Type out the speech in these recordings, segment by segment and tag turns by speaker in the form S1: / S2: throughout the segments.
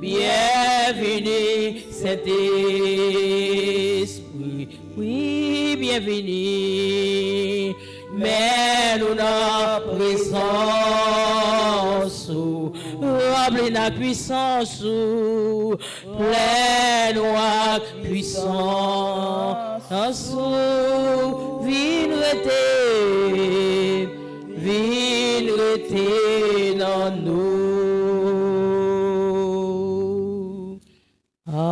S1: Bienvenue, Saint-Esprit, oui, bienvenue. Mais nous n'en présence, remplis la puissance, pleine puissance, vigne dans nous. Amen.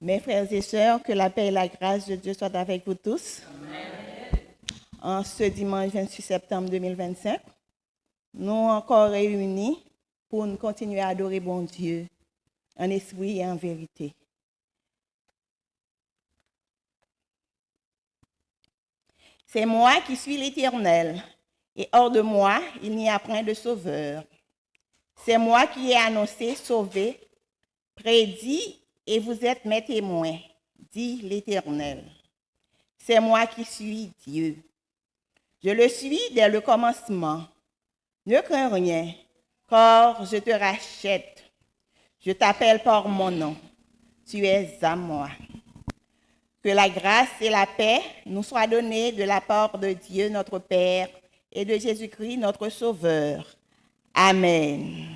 S2: Mes frères et sœurs, que la paix et la grâce de Dieu soient avec vous tous. Amen. En ce dimanche 28 septembre 2025, nous encore réunis pour nous continuer à adorer bon Dieu en esprit et en vérité. C'est moi qui suis l'Éternel, et hors de moi, il n'y a point de sauveur. C'est moi qui ai annoncé, sauvé, prédit, et vous êtes mes témoins, dit l'Éternel. C'est moi qui suis Dieu. Je le suis dès le commencement. Ne crains rien, car je te rachète. Je t'appelle par mon nom. Tu es à moi. Que la grâce et la paix nous soient données de la part de Dieu notre Père et de Jésus-Christ notre Sauveur. Amen.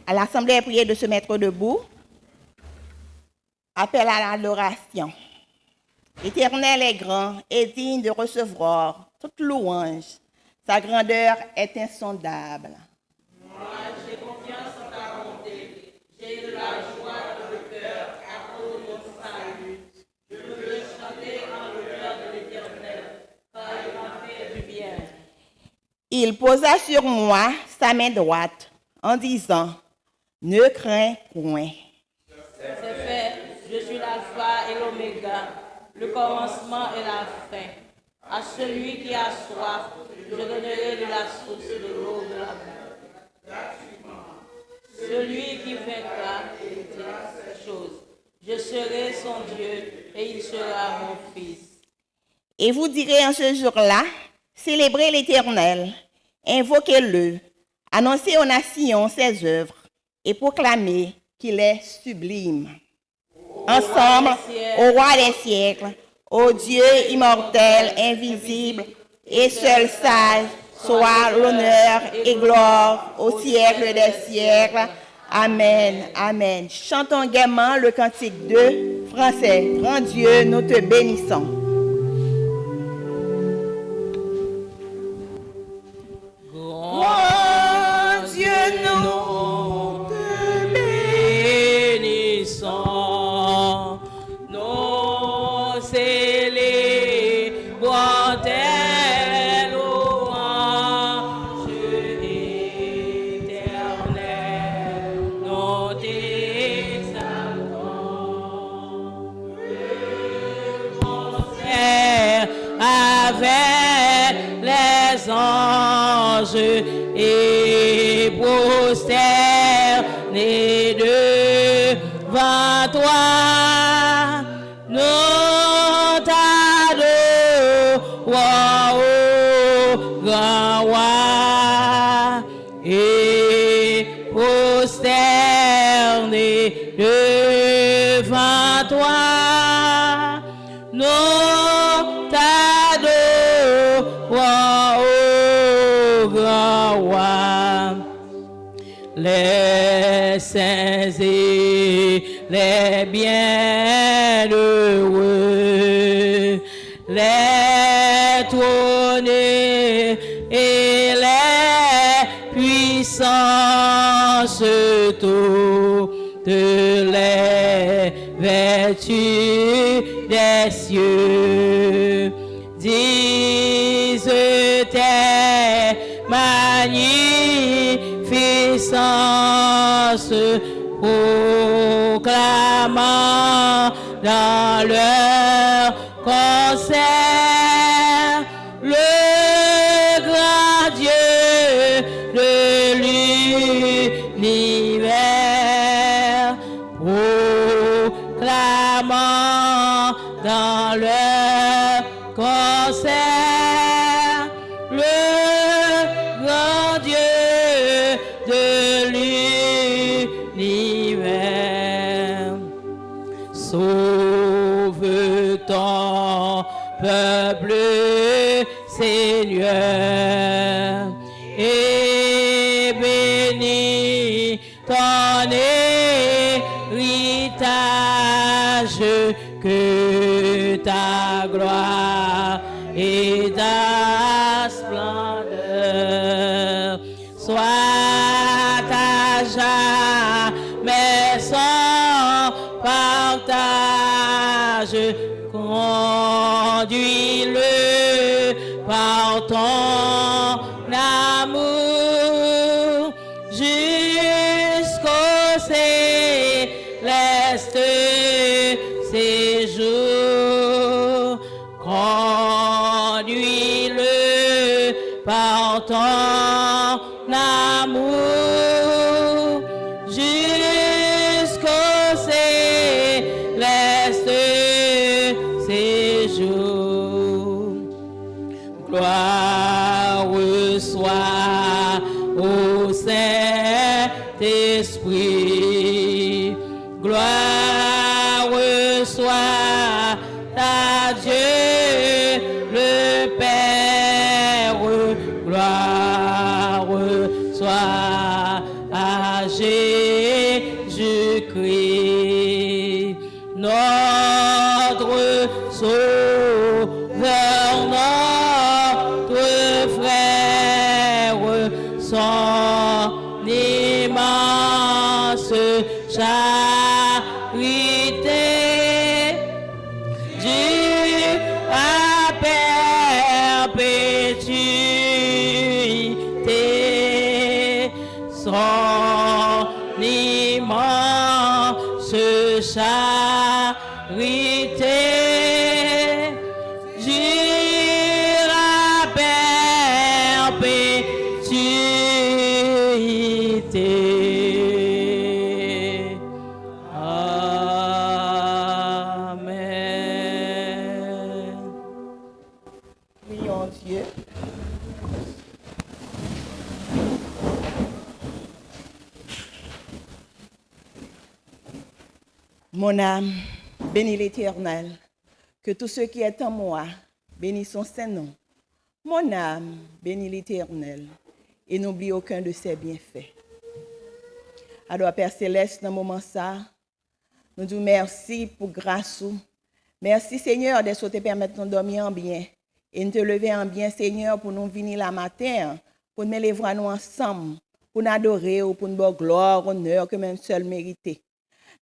S2: L'Assemblée est priée de se mettre debout. Appel à l'adoration. L'Éternel est grand et digne de recevoir toute louange. Sa grandeur est insondable.
S1: Moi, j'ai confiance en ta bonté. J'ai de la joie dans le cœur à cause de ton salut. Je veux chanter en l'honneur de l'Éternel, car il m'a fait du bien.
S2: Il posa sur moi sa main droite en disant, ne crains point.
S1: C'est fait, je suis l'alpha et l'oméga, le commencement et la fin. À celui qui a soif, je donnerai de la source de l'eau de la vie. Celui qui vaincra ces choses, je serai son Dieu et il sera mon fils.
S2: Et vous direz en ce jour-là, célébrez l'Éternel, invoquez-le, annoncez aux nations ses œuvres et proclamez qu'il est sublime. Ensemble, au roi des siècles, au Dieu immortel, invisible et seul sage, soit l'honneur et gloire au siècle des siècles. Amen, amen. Chantons gaiement le cantique 2 français. Grand Dieu, nous te bénissons. Grand Dieu, nous te
S1: bénissons. Nous célébrons tes louanges éternelles. Nous t'exaltons. Le concert avec les anges et prosternés devant toi, nous t'adorons, ô grand roi, et prosternés devant toi, nous t'adorons, ô grand roi. Les saints et les bienheureux, les trônés et les puissances, toutes les vertus des cieux, disent tes magnificences, proclamant dans leur concert le grand Dieu de l'univers, proclamant dans leur concert le Seigneur, et bénis ton héritage, que ta gloire et ta splendeur soient à jamais sans partage. Conduis-le par ton amour jusqu'au céleste séjour. Conduis-le par ton amour jusqu'au céleste séjour. Gloire soit au Saint-Esprit. Gloire soit à Dieu le Père. Gloire soit à Jésus-Christ, notre Sauveur, notre frère, son immense charité. Dieu à perpétuité, son immense charité. Dieu à perpétuité. Amen.
S2: Prions Dieu. Mon âme, bénis l'Éternel, que tout ce qui est en moi bénisse son Saint-Nom. Mon âme, bénis l'Éternel, et n'oublie aucun de ses bienfaits. Alors, Père Céleste, dans ce moment ça, nous disons merci pour grâce. Merci, Seigneur, de te permettre de dormir en bien et de te lever en bien, Seigneur, pour nous venir la matin, pour nous lever nous ensemble, pour nous adorer, pour nous donner gloire, honneur, que même seul mérité.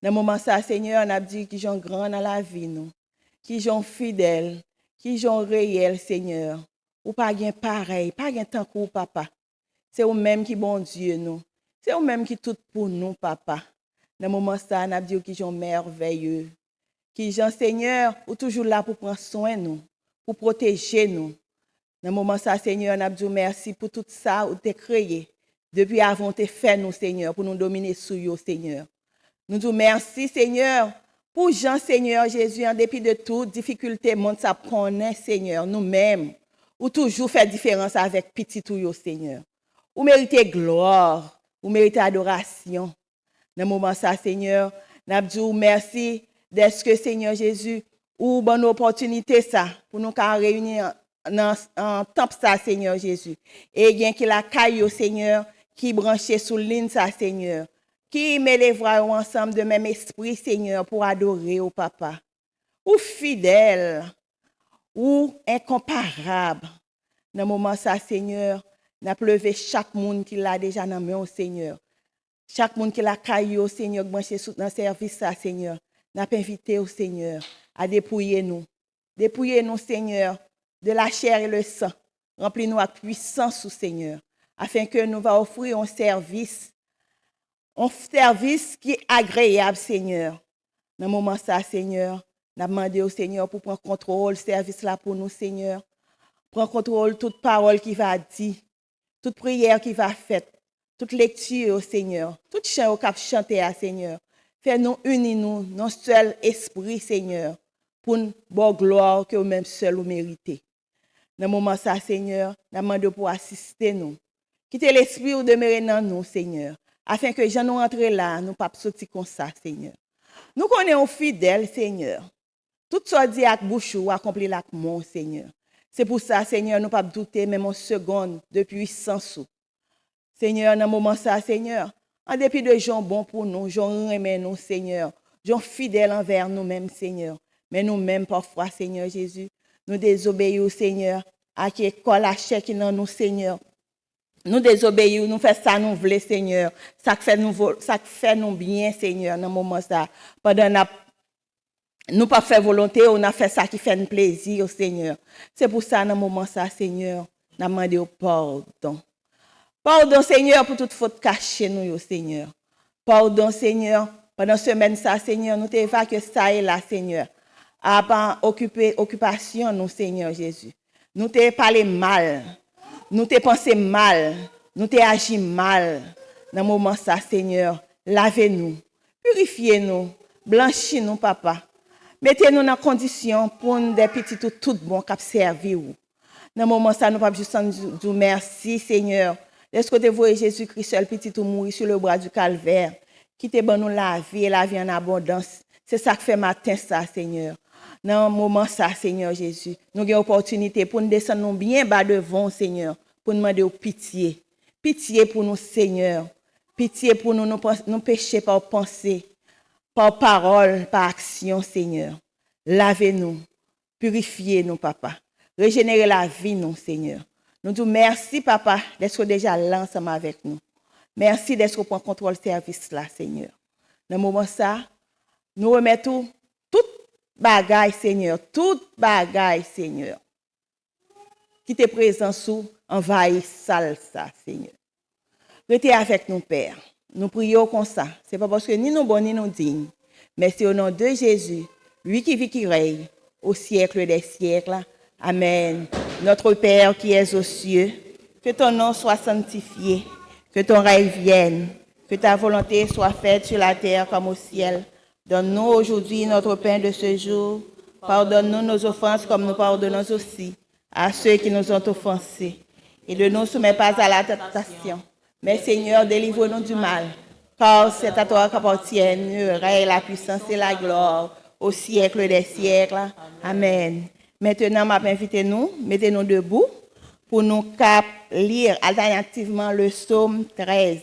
S2: Dans ce moment ça, Seigneur, on a dit qu'ils sont grands dans la vie, nous, qu'ils sont fidèles, qu'ils sont réels, Seigneur. Ou pas bien pareil, pas bien tant que papa. C'est vous-même qui bon Dieu, nous. C'est vous-même qui tout pour nous, papa. Dans ce moment ça, on a dit qu'ils sont merveilleux. Qu'ils sont, Seigneur, ou toujours là pour prendre soin de nous, pour protéger nous. Dans ce moment ça, Seigneur, on a dit merci pour tout ça où tu as créé. Depuis avant, tu as fait nous, Seigneur, pour nous dominer sous nous, Seigneur. Nous disons merci, Seigneur, pour Jean, Seigneur Jésus, en dépit de toute difficulté, monde ça connaît, Seigneur, nous-mêmes, ou toujours faire différence avec petit ou Seigneur. Ou méritez gloire, ou méritez adoration. Dans ce moment ça, Seigneur, nous disons merci d'être que, Seigneur Jésus, ou bonne opportunité ça, pour nous réunir en temple ça, Seigneur Jésus. Et bien qu'il a caillou, Seigneur, qui branché sous ligne ça, Seigneur. Qui met les bras ensemble de même esprit, Seigneur, pour adorer au Papa. Ou fidèle, ou incomparable. Dans ce moment ça, Seigneur, n'a levé chaque monde qui l'a déjà dans main au Seigneur. Chaque monde qui l'a caillé au Seigneur, branché dans le service, ça, Seigneur, n'a invité au Seigneur à dépouiller nous. Dépouiller nous, Seigneur, de la chair et le sang. Remplis-nous avec puissance, au Seigneur, afin que nous va offrir un service qui est agréable, Seigneur. Dans ce moment ça, Seigneur, nous avons demandé au Seigneur pour prendre contrôle du service là pour nous, Seigneur. Prendre contrôle de toute parole qui va dire, toute prière qui va faite, toute lecture au Seigneur, tout chant qui va chanter à Seigneur. Fais-nous unis nous, dans seul esprit, Seigneur, pour une bonne gloire que vous-même seul vous méritez. Dans ce moment ça, Seigneur, nous avons demandé pour assister nous. Quittez l'esprit ou demeurer dans nous, Seigneur. Afin que les nous rentrent là, nous ne pas sortir comme ça, Seigneur. Nous connaissons fidèles, Seigneur. Tout ce dit avec bouche ou accompli avec mon Seigneur. C'est pour ça, Seigneur, nous ne pas douter même en seconde de puissance. Seigneur, dans le moment ça, Seigneur, en dépit de gens bons pour nous, gens aimés nous, Seigneur, gens fidèles envers nous-mêmes, Seigneur. Mais nous-mêmes, parfois, Seigneur Jésus, nous désobéissons, Seigneur, à qui colle à chair qui dans nous, Seigneur. Nous désobéissons, nous faisons ça, nous voulons, Seigneur. Ça fait nous bien, Seigneur, dans le moment ça. Pendant nous pas fait volonté, on a fait ça qui fait nous plaisir, Seigneur. C'est pour ça, dans le moment ça, Seigneur, nous demandons pardon. Pardon, Seigneur, pour toute faute cachée, nous, Seigneur. Pardon, Seigneur, pendant la semaine ça, Seigneur, nous t'évacuons ça et là, Seigneur. Avant occupation, nous, Seigneur Jésus. Nous t'ai parlé mal. Nous t'ai pensé mal. Nous t'ai agi mal. Dans le moment ça, Seigneur, lavez-nous. Purifiez-nous. Blanchis-nous, papa. Mettez-nous dans condition pour nous des petits tout bon qui servir. Dans le moment ça, nous pas juste dire merci, Seigneur. Est-ce que tu vois Jésus-Christ seul petit tout mourir sur le bras du calvaire, qui te donne la vie et la vie en abondance. C'est ça que fait matin ça, Seigneur. Dans le moment ça, Seigneur Jésus, nous avons opportunité pour nous descendre bien bas devant, Seigneur, pour nous demander pitié. Pitié pour nous, Seigneur. Pitié pour nous pécher par pensée, par parole, par action, Seigneur. Lavez-nous, purifiez-nous, papa. Régénérez la vie, nous, Seigneur. Nous disons merci, papa, d'être déjà là ensemble avec nous. Merci d'être pour contrôle service là, Seigneur. Dans le moment ça, nous remettons toute bagaille, Seigneur, toute bagaille, Seigneur, qui te présent sous envahit salle ça, Seigneur. Restez avec nous, Père. Nous prions comme ça. Ce n'est pas parce que ni nous bons ni nous dignes, mais c'est au nom de Jésus, lui qui vit, qui règne, au siècle des siècles. Amen. Notre Père qui es aux cieux, que ton nom soit sanctifié, que ton règne vienne, que ta volonté soit faite sur la terre comme au ciel. Donne-nous aujourd'hui notre pain de ce jour. Pardonne-nous nos offenses comme nous pardonnons aussi à ceux qui nous ont offensés. Et ne nous soumets pas à la tentation, mais Seigneur, délivre-nous du mal. Car c'est à toi qu'appartiennent le règne, la puissance et la gloire au siècle des siècles. Amen. Maintenant, invitez-nous, mettez-nous debout pour nous lire alternativement le psaume 13.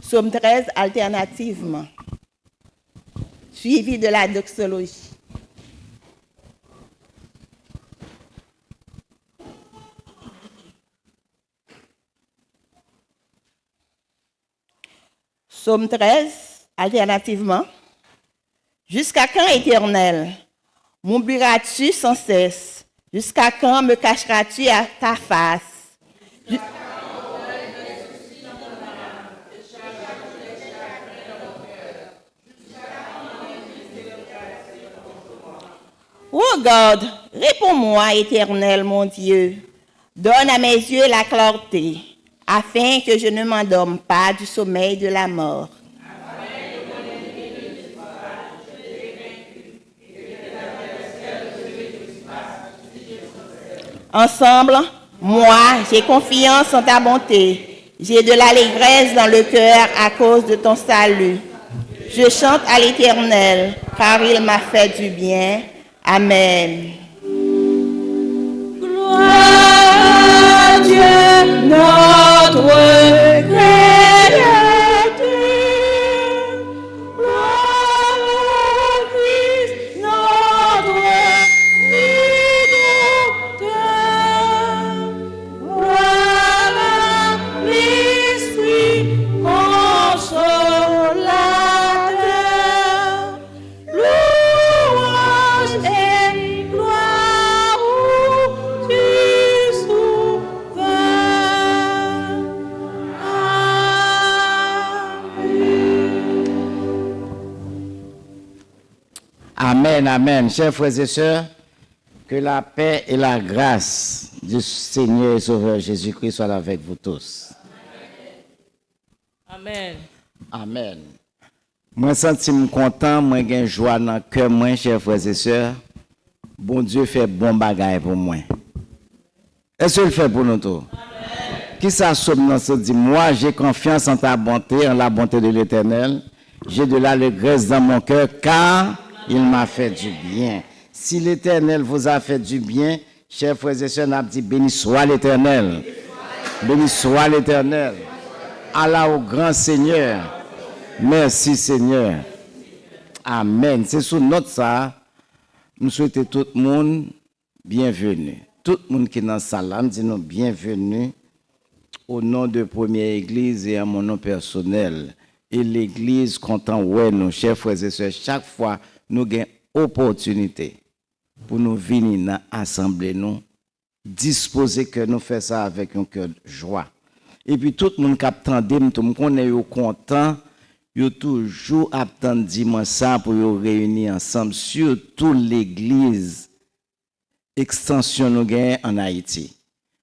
S2: Psaume 13 alternativement, suivi de la doxologie. Psaume 13 alternativement. Jusqu'à quand, Éternel, m'oublieras-tu sans cesse? Jusqu'à quand me cacheras-tu à ta face? Regarde, réponds-moi, Éternel, mon Dieu. Donne à mes yeux la clarté, afin que je ne m'endorme pas du sommeil de la mort. Ensemble, moi, j'ai confiance en ta bonté. J'ai de l'allégresse dans le cœur à cause de ton salut. Je chante à l'Éternel, car il m'a fait du bien. Amen. Gloire à Dieu, notre Créateur. Gloire à Christ, notre Rédempteur. Gloire à l'Esprit consolateur. Louange et gloire où tu souverain.
S3: Amen, amen. Chers frères et sœurs, que la paix et la grâce du Seigneur et Sauveur Jésus-Christ soient avec vous tous.
S1: Amen.
S3: Amen. Moi, senti content, moi, j'ai joie dans le cœur, moi, chers frères et sœurs. Bon Dieu fait bon bagage pour moi. Est-ce qu'il le fait pour nous tous? Qui ça somme dans ce dit? Moi, j'ai confiance en ta bonté, en la bonté de l'Éternel. J'ai de l'allégresse dans mon cœur, car il m'a fait du bien. Si l'Éternel vous a fait du bien, Chers frères et sœurs, nous avons dit béni soit l'Éternel. Béni soit l'Éternel. Allah au grand Seigneur. Merci Seigneur. Amen. C'est sous notre ça. Nous souhaitons tout le monde bienvenue. Tout le monde qui est dans la salle, nous disons bienvenue au nom de Première Église et à mon nom personnel. Et l'Église content, ouais, nos chers frères et sœurs, chaque fois, nous avons opportunité pour nous venir dans l'assemblée, nous disposer que nous faisons ça avec un cœur de joie. Et puis tout le monde qui attend, tout le monde est content, il toujours attend dimanche ça pour nous réunir ensemble, surtout l'Église extension nous gagne en Haïti.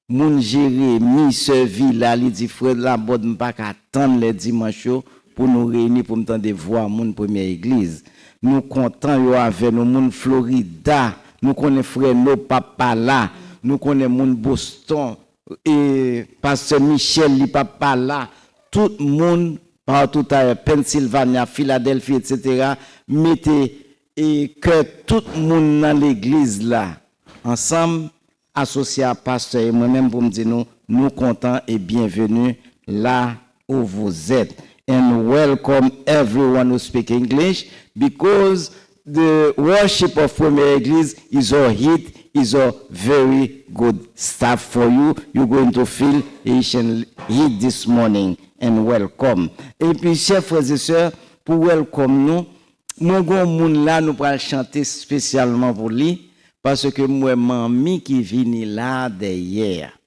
S3: Moun Jérémie, ce villa, il dit frère la bonne pas attendre les dimanches pour nous réunir pour m'entendre voir mon première église. Nous comptons yo avec nous moun Florida, nous connaissons frère nos papa là, nous connaissons moun Boston et pasteur Michel li papa là, tout le monde partout à Pennsylvania, Philadelphie etc. mettez et que tout le monde dans l'église là ensemble associé à pasteur et moi-même pour me dire nous contents et bienvenue là où vous êtes. And welcome everyone who speak English because the worship of Premier Église is a hit, is a very good stuff for you. You're going to feel Haitian hit this morning and welcome. Et puis, chers frères et sœurs, pour welcome nous avons moun là, nous allons chanter spécialement pour lui parce que moi, mamie qui vient là derrière.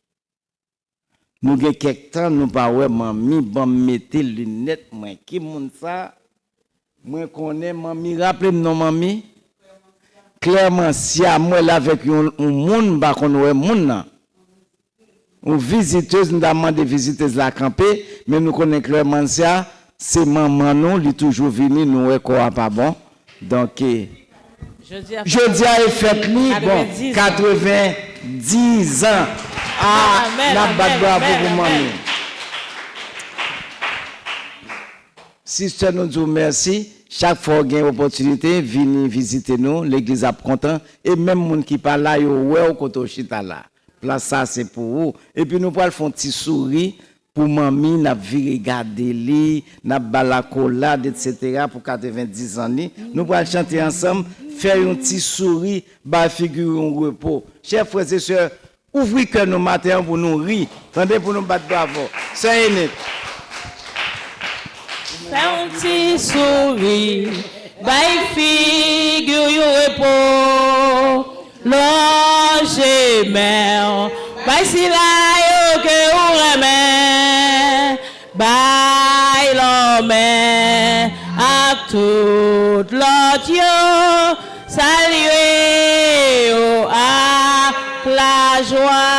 S3: Nous avons quelque temps, nous pas ouais mamie, bon mettez lunettes, moi qui moun ça? Moi connais mamie, rappelez-moi non mamie. Clairement si à moi là avec un monde ba qu'on ouais monde là. Une visiteuse nous demande visiteuse la camper, mais nous connaissons clairement ça, c'est maman nous, il toujours venu nous ouais quoi pas bon. Donc jeudi a fait lui bon 90 ans. Ah, la badwa pour maman. Sister nous dit merci. Chaque fois qu'il y a une opportunité, venez visiter nous, l'église est content. Et même les gens qui parlent là, ils sont au chita là. Place ça, c'est pour vous. Et puis nous pouvons faire un petit sourire pour mamie, nous pouvons regarder lui, nous pouvons la collade, etc. pour 90 ans. Nous pouvons chanter ensemble, faire un petit sourire, bah figure un repos. Chers frères et sœurs, ouvrez que nos matins pour nous rire. Attendez pour nous battre bravo. C'est une.
S1: Fais un petit sourire, bye figure you repos, loge mère, bye si la yo que ou remet, bye l'homme, à tout l'autre yo, saluer yo à la joie.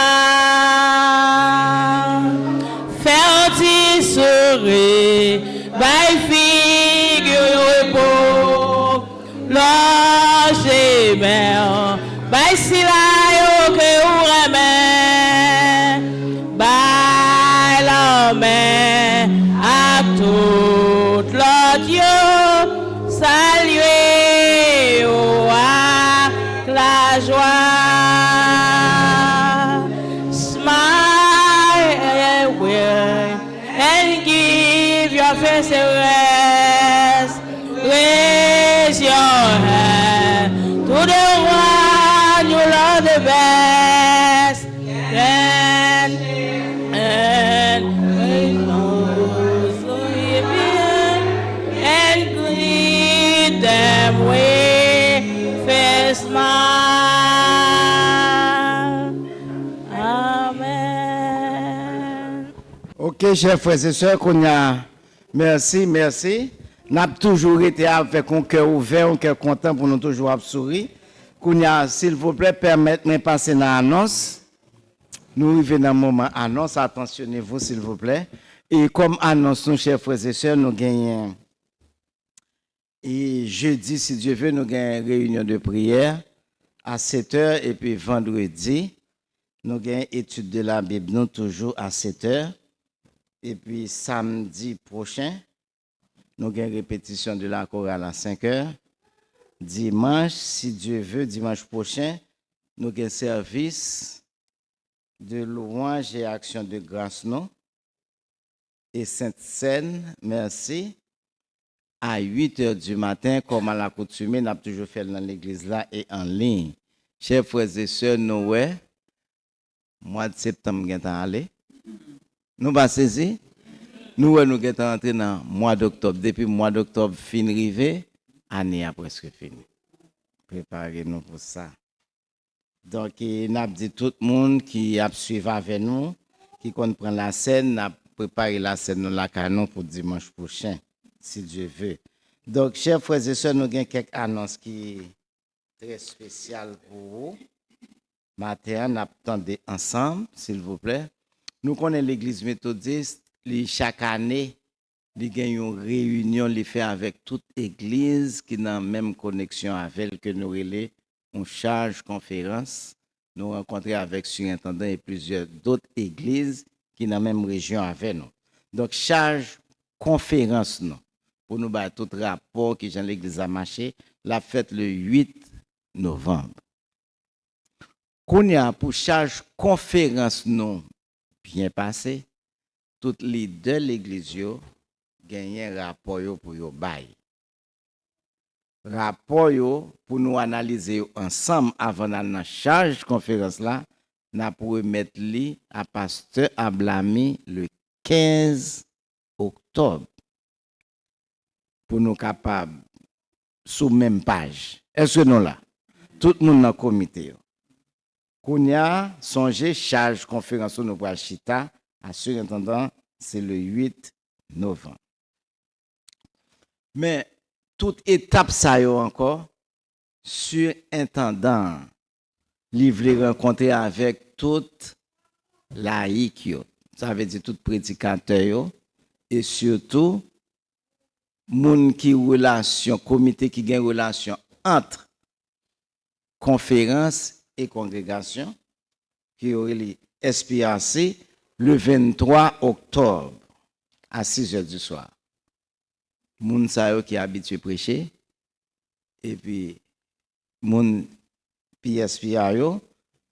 S1: Fais un petit sourire, bye figure repos, loge mère, bye si la yo que ou remet, bye l'homme, à tout l'autre yo, saluer yo à la joie. Smile and give your face a rest. Raise your hand to the one you love the best. And greet them with a smile. Amen.
S3: Ok, chers frères et sœurs, merci. Nous avons toujours été avec un cœur ouvert, un cœur content pour nous toujours sourire. S'il vous plaît, permettez-moi de passer dans l'annonce. Nous arrivons dans le moment annonce, attentionnez-vous s'il vous plaît. Et comme annonce, nous, chers frères et sœurs, nous gagnons. Et jeudi, si Dieu veut, nous gagnons une réunion de prière à 7h. Et puis vendredi, nous gagnons étude de la Bible, nous toujours à 7h. Et puis samedi prochain, nous avons une répétition de la chorale à 5h. Dimanche, si Dieu veut, dimanche prochain, nous avons un service de louange et action de grâce, non? Et Sainte-Seine, merci, à 8h du matin, comme à l'accoutumée, nous avons toujours fait dans l'église là et en ligne. Chers frères et sœurs, nous, mois de septembre, nous sommes allés. Nous pas saisi. Nous sommes entrés dans le mois d'octobre. Depuis le mois d'octobre, fin arrivé, année a presque fini. Préparez-nous pour ça. Donc, nous avons dit tout le monde qui a suivi avec nous, qui comprend la scène, nous avons préparé la scène dans la canon pour dimanche prochain, si Dieu veut. Donc, chers frères et sœurs, nous avons quelques annonces qui sont très spéciales pour vous. Matin, nous attendons ensemble, s'il vous plaît. Nous connaissons l'église méthodiste, chaque année, il y a une réunion qui fait avec toute église qui a la même connexion avec elle que nous relais. On charge conférence. Nous rencontrons avec le surintendant et plusieurs d'autres églises qui sont dans la même région avec nous. Donc, charge conférence, nous, pour nous battre tout rapport qui dans l'église a marché, la fête le 8 novembre. Qu'on y a pour charge conférence, nous, bien passé, toutes les deux l'église gagnent un rapport pour yo bail. Rapport pour nous analyser ensemble avant la charge conférence là, n'a pour mettre li à pasteur Ablami le 15 octobre pour nous capables sous même page. Est-ce que nous là tout le monde dans le comité Kounia songez charge conférence nous pour chita à surintendant c'est le 8 novembre. Mais toute étape ça yo encore surintendant il voulait rencontrer avec toute laïque ça veut dire tout prédicateur et surtout moun qui relation comité qui gagne relation entre conférence et congrégation qui aurait les SPAC le 23 octobre à 6h du soir. Moun sa yo qui habitué prêcher et puis moun PSPA yo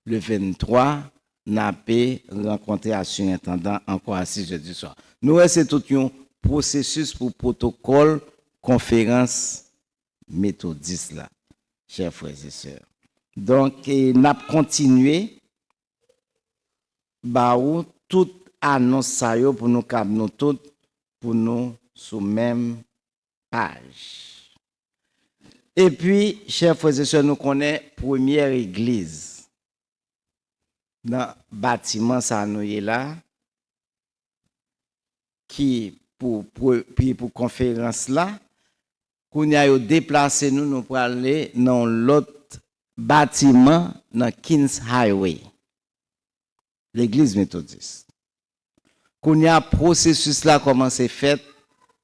S3: le 23 n'a pas rencontré à surintendant encore à 6h du soir. Nous c'est tout un processus pour protocole conférence méthodiste là, chers frères et sœurs. Donc n'a continué ba ou toute annonce ça yo pour nous cap nous tout pour nous sous même page. Et puis, chers frères et sœurs, nous connaissons première église dans le bâtiment ça nous est là qui pour conférence là qu'on y a déplacé nous pour aller dans l'autre bâtiment dans Kings Highway l'église méthodiste. Qu'on y a processus là commencé fait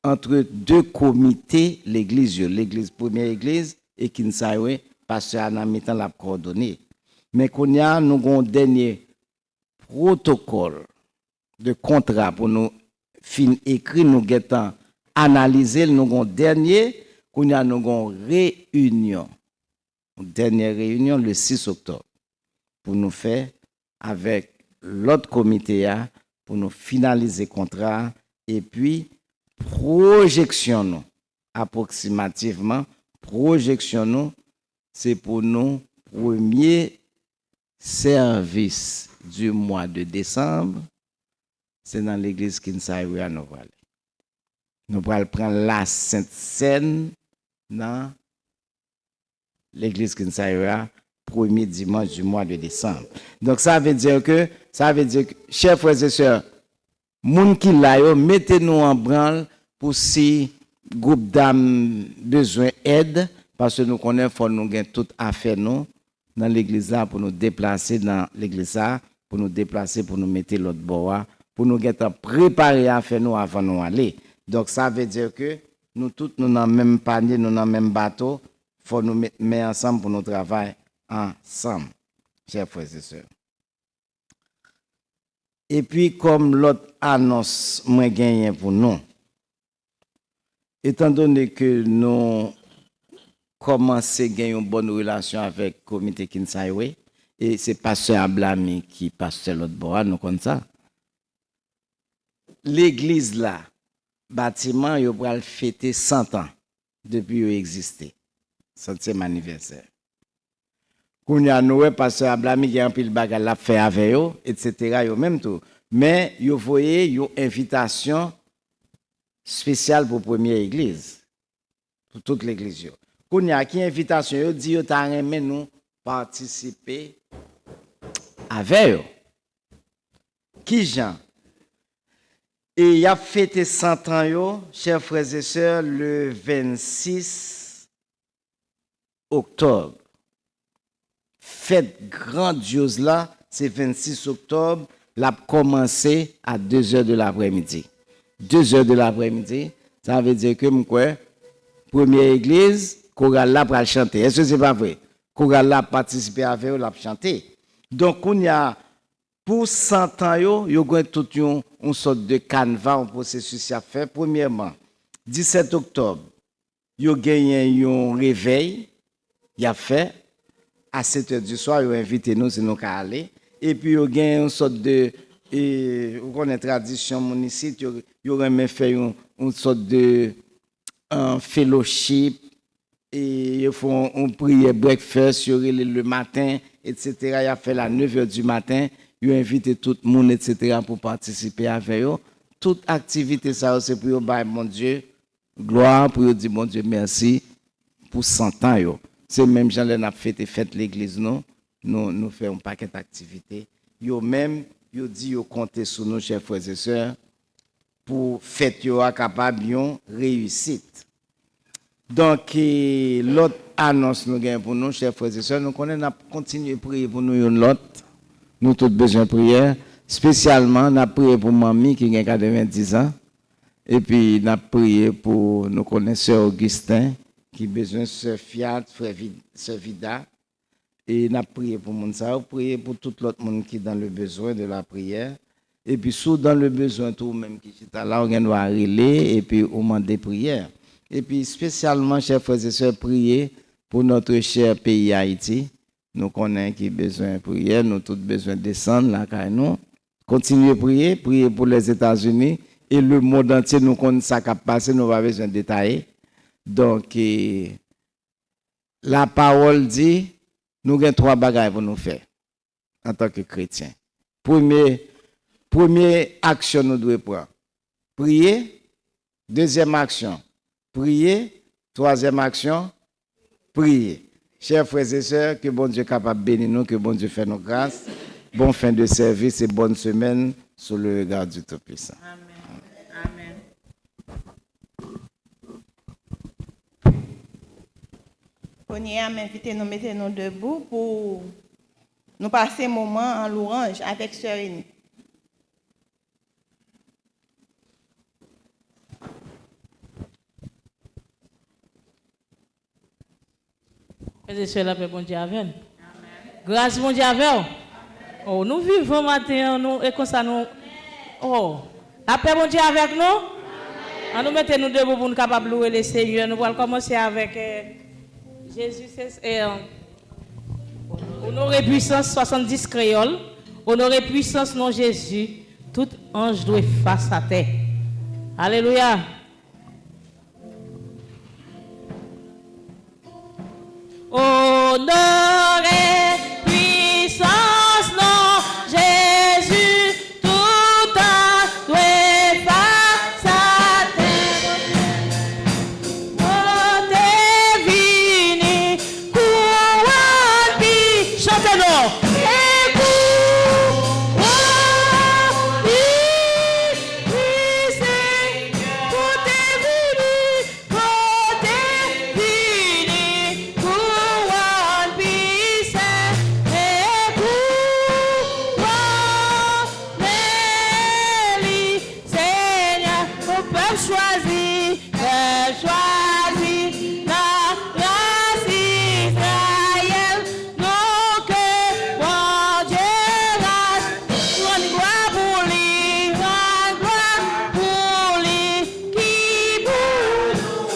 S3: entre deux comités, l'église première église et Kinsaïwe, pasteur Anamitan l'a coordonné. Mais qu'on y a nous un dernier protocole de contrat pour nous fin écrit nous guettant analyser nous un dernier qu'on y a nous une réunion. Une dernière réunion le 6 octobre pour nous faire avec l'autre comité pour nous finaliser contrat et puis projection nous approximativement projection nous c'est pour nous premier service du mois de décembre c'est dans l'église Kinsaïwe à nous allons prendre la Sainte-Seine dans l'église Kinsaïwe premier dimanche du mois de décembre. Donc ça veut dire que chers frères et sœurs moun qui la yo mettez-nous en branle pour si groupe d'âmes besoin d'aide parce que nous connaissons faut nous gain toute affaire nous dans l'église là pour nous déplacer dans l'église là pour nous déplacer pour nous mettre l'autre bord pour nous gain préparer affaire nous avant nous aller. Donc ça veut dire que nous tous nous dans même panier nous dans même bateau faut nous mettre ensemble pour nous travailler ensemble chers frères et sœurs. Et puis, comme l'autre annonce moins gagné pour nous, étant donné que nous commençons à gagner une bonne relation avec le comité Kinsaïwe, et c'est pasteur Ablami qui pasteur l'autre bord, nous comme ça. L'église là, bâtiment, il va fêter 100 ans depuis qu'il existé. 100e anniversaire. Qu'on y a noué pasteur Ablami qui a un pile bagarre l'a fait avec eux, etc. Yo même tout. Mais yo voyez une invitation spéciale pour première église. Pour toute l'église. Qu'on y a qui invitation, yo dit yo t'a aimé nous participer avec eux. Qui Jean? Et il a fêté 100 ans, yo, chers frères et sœurs, le 26 octobre. Fête grandiose là, c'est 26 octobre, l'a commencé à 2h de l'après-midi. 2h de l'après-midi, ça veut dire que moi, première église, chorale là pour chanter. Est-ce que c'est pas vrai? Chorale là participer avec eux, l'a chanter. Donc on y a pour 100 ans yo gagne tout une sorte de canevas, un processus à faire. Premièrement, 17 octobre, yo gagne un réveil, y a fait à 7h du soir, yo invité nous si nous ka aller et puis yo gagne une sorte de vous connaissez tradition mon ici, yo remet fait une sorte de fellowship et ils font un prière breakfast le matin, etc. Il a fait à 9h du matin. Ils invitent tout le monde, etc. pour participer avec eux. Toute activité, ça, c'est pour dire, mon Dieu, gloire, pour dire, mon Dieu, merci pour 100 ans. Yo. C'est même gens qui ont fait l'église, nous faisons un paquet d'activités. Yo même, yo dit, yo comptez sur nous, chers frères et sœurs, pour faire capable de réussite. Donc, l'autre annonce nous gagne pour nous, chers frères et sœurs, nous continuons à prier pour nous l'autre. Nous tous besoin de prière. Spécialement, nous avons prié pour mamie qui a 90 ans. Et puis, nous avons prié pour nos connaisseurs Augustin qui a besoin de Sœur Fiat, Frère Vida. Et nous avons prié pour Mounsa, prié pour tout l'autre monde qui est dans le besoin de la prière. Et puis, sous dans le besoin, tout même qui est là, on doit relayer et puis on demande des prières. Et puis, spécialement, chers frères et sœurs, prier pour notre cher pays Haïti. Nous connaissons qui a besoin de prière, nous tous besoin de descendre là, car nous continuez à prier pour les États-Unis et le monde entier, nous connaissons ça qui a passé, nous avons besoin de détailler. Donc, la parole dit, nous avons 3 bagages pour nous faire en tant que chrétiens. Première action, nous devons prendre. Prier. Deuxième action, prier. Troisième action, prier. Chers frères et sœurs, que bon Dieu capable de bénir nous, que bon Dieu fait nos grâces. Bonne fin de service et bonne semaine sous le regard du Tout-Puissant.
S1: Amen.
S2: On y a invité nous mettre nous debout pour nous passer un moment en louange avec Sœur Rénie.
S1: Et c'est la paix, bon Dieu, avec nous. Grâce, bon Dieu, avec nous. Oh, nous vivons matin, nous, et comme ça, nous. Oh, la paix, bon Dieu, avec nous. On nous mettons nous debout pour nous capables de louer le Seigneur. Nous allons commencer avec Jésus. Honoré puissance, 70 créoles. Honoré puissance, non Jésus. Tout ange doit face à terre. Alléluia. Honoré, puissance, non, Jésus, tout en doit face à terre. Monte vini, couronne, chantez-nous. Et couronne, Seigneur, monte vini, couronne, choisi, la race Israël, non que mon Dieu reste, une gloire pour lui, qui pour nous,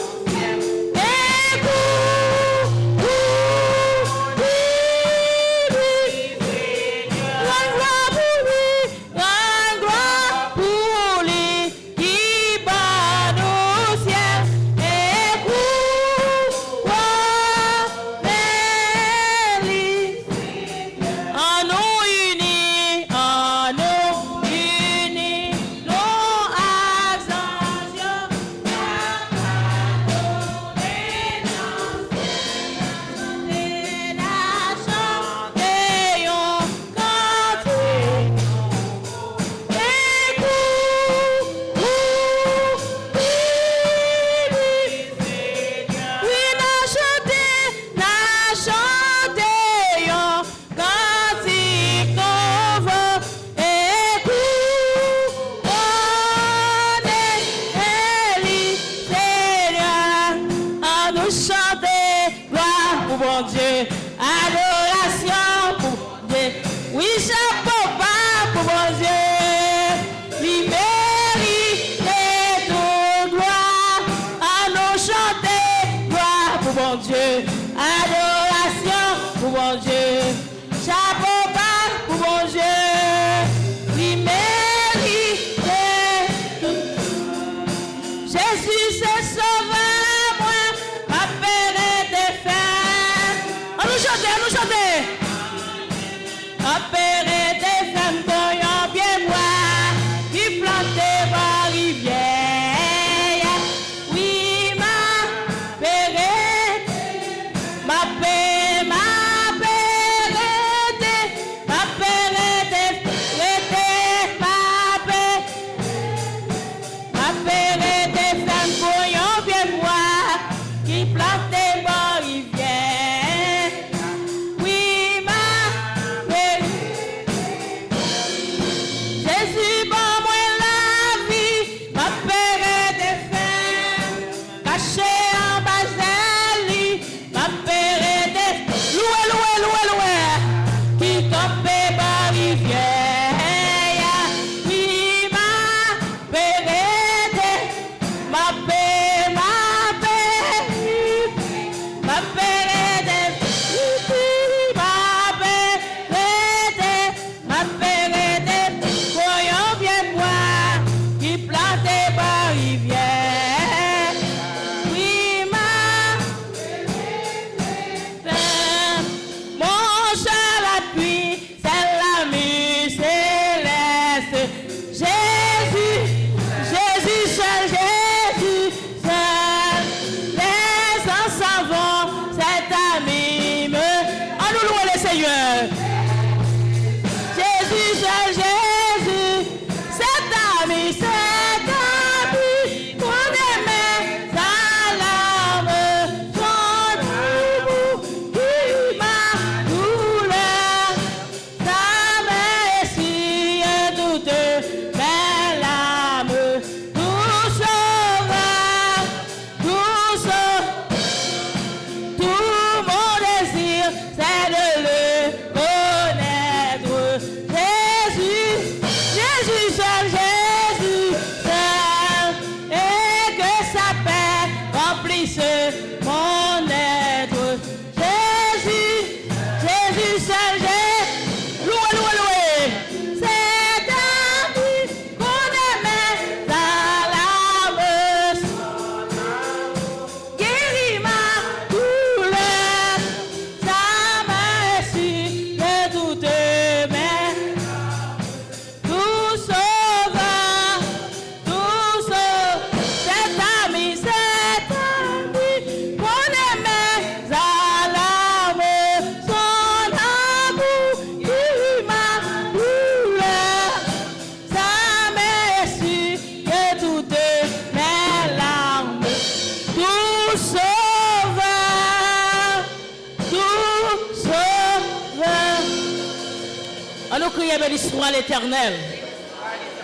S1: crier béni soit l'Éternel.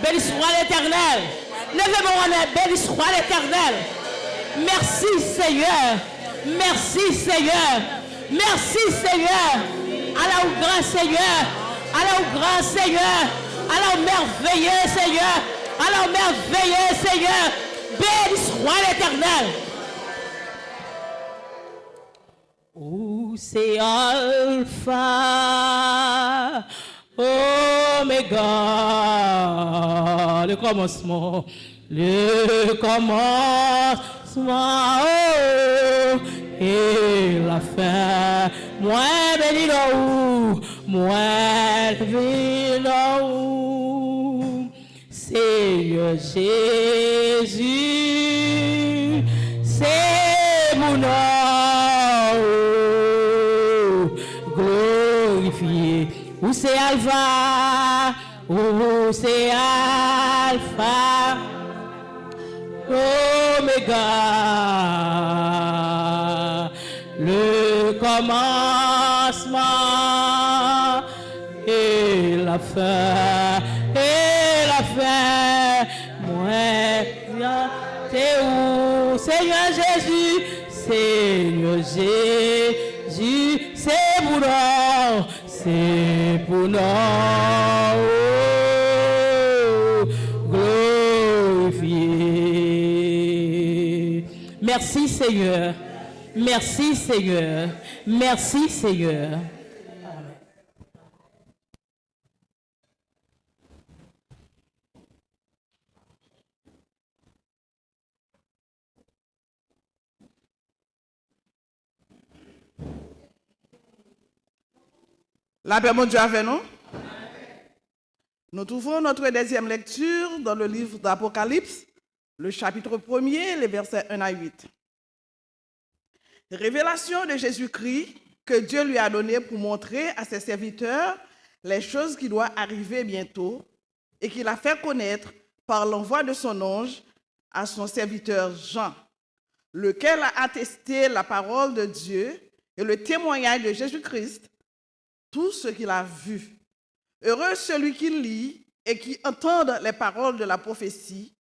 S1: Béni soit l'Éternel. Levez-moi en air, béni soit l'Éternel. Merci Seigneur. Merci Seigneur. Merci Seigneur. Allah au grand Seigneur. Allah au grand Seigneur. Allah au merveilleux Seigneur. Allah au merveilleux Seigneur. Béni soit l'Éternel. Oh, c'est Alpha, Oméga, le commencement, oh, et la fin. Moi, béni l'eau, moi, béni l'eau, Seigneur Jésus, c'est mon nom. Glorifié, où c'est Alpha, où c'est Alpha, Oméga, le commencement et la fin, moi, t'es où, Seigneur Jésus, Seigneur Jésus, c'est pour nous, c'est pour nous, glorifié. Merci Seigneur, merci Seigneur, merci Seigneur.
S4: La paix, mon Dieu, avec nous. Nous trouvons notre deuxième lecture dans le livre d'Apocalypse, le chapitre 1er, les versets 1 à 8. Révélation de Jésus-Christ que Dieu lui a donnée pour montrer à ses serviteurs les choses qui doivent arriver bientôt et qu'il a fait connaître par l'envoi de son ange à son serviteur Jean, lequel a attesté la parole de Dieu et le témoignage de Jésus-Christ, tout ce qu'il a vu. Heureux celui qui lit et qui entend les paroles de la prophétie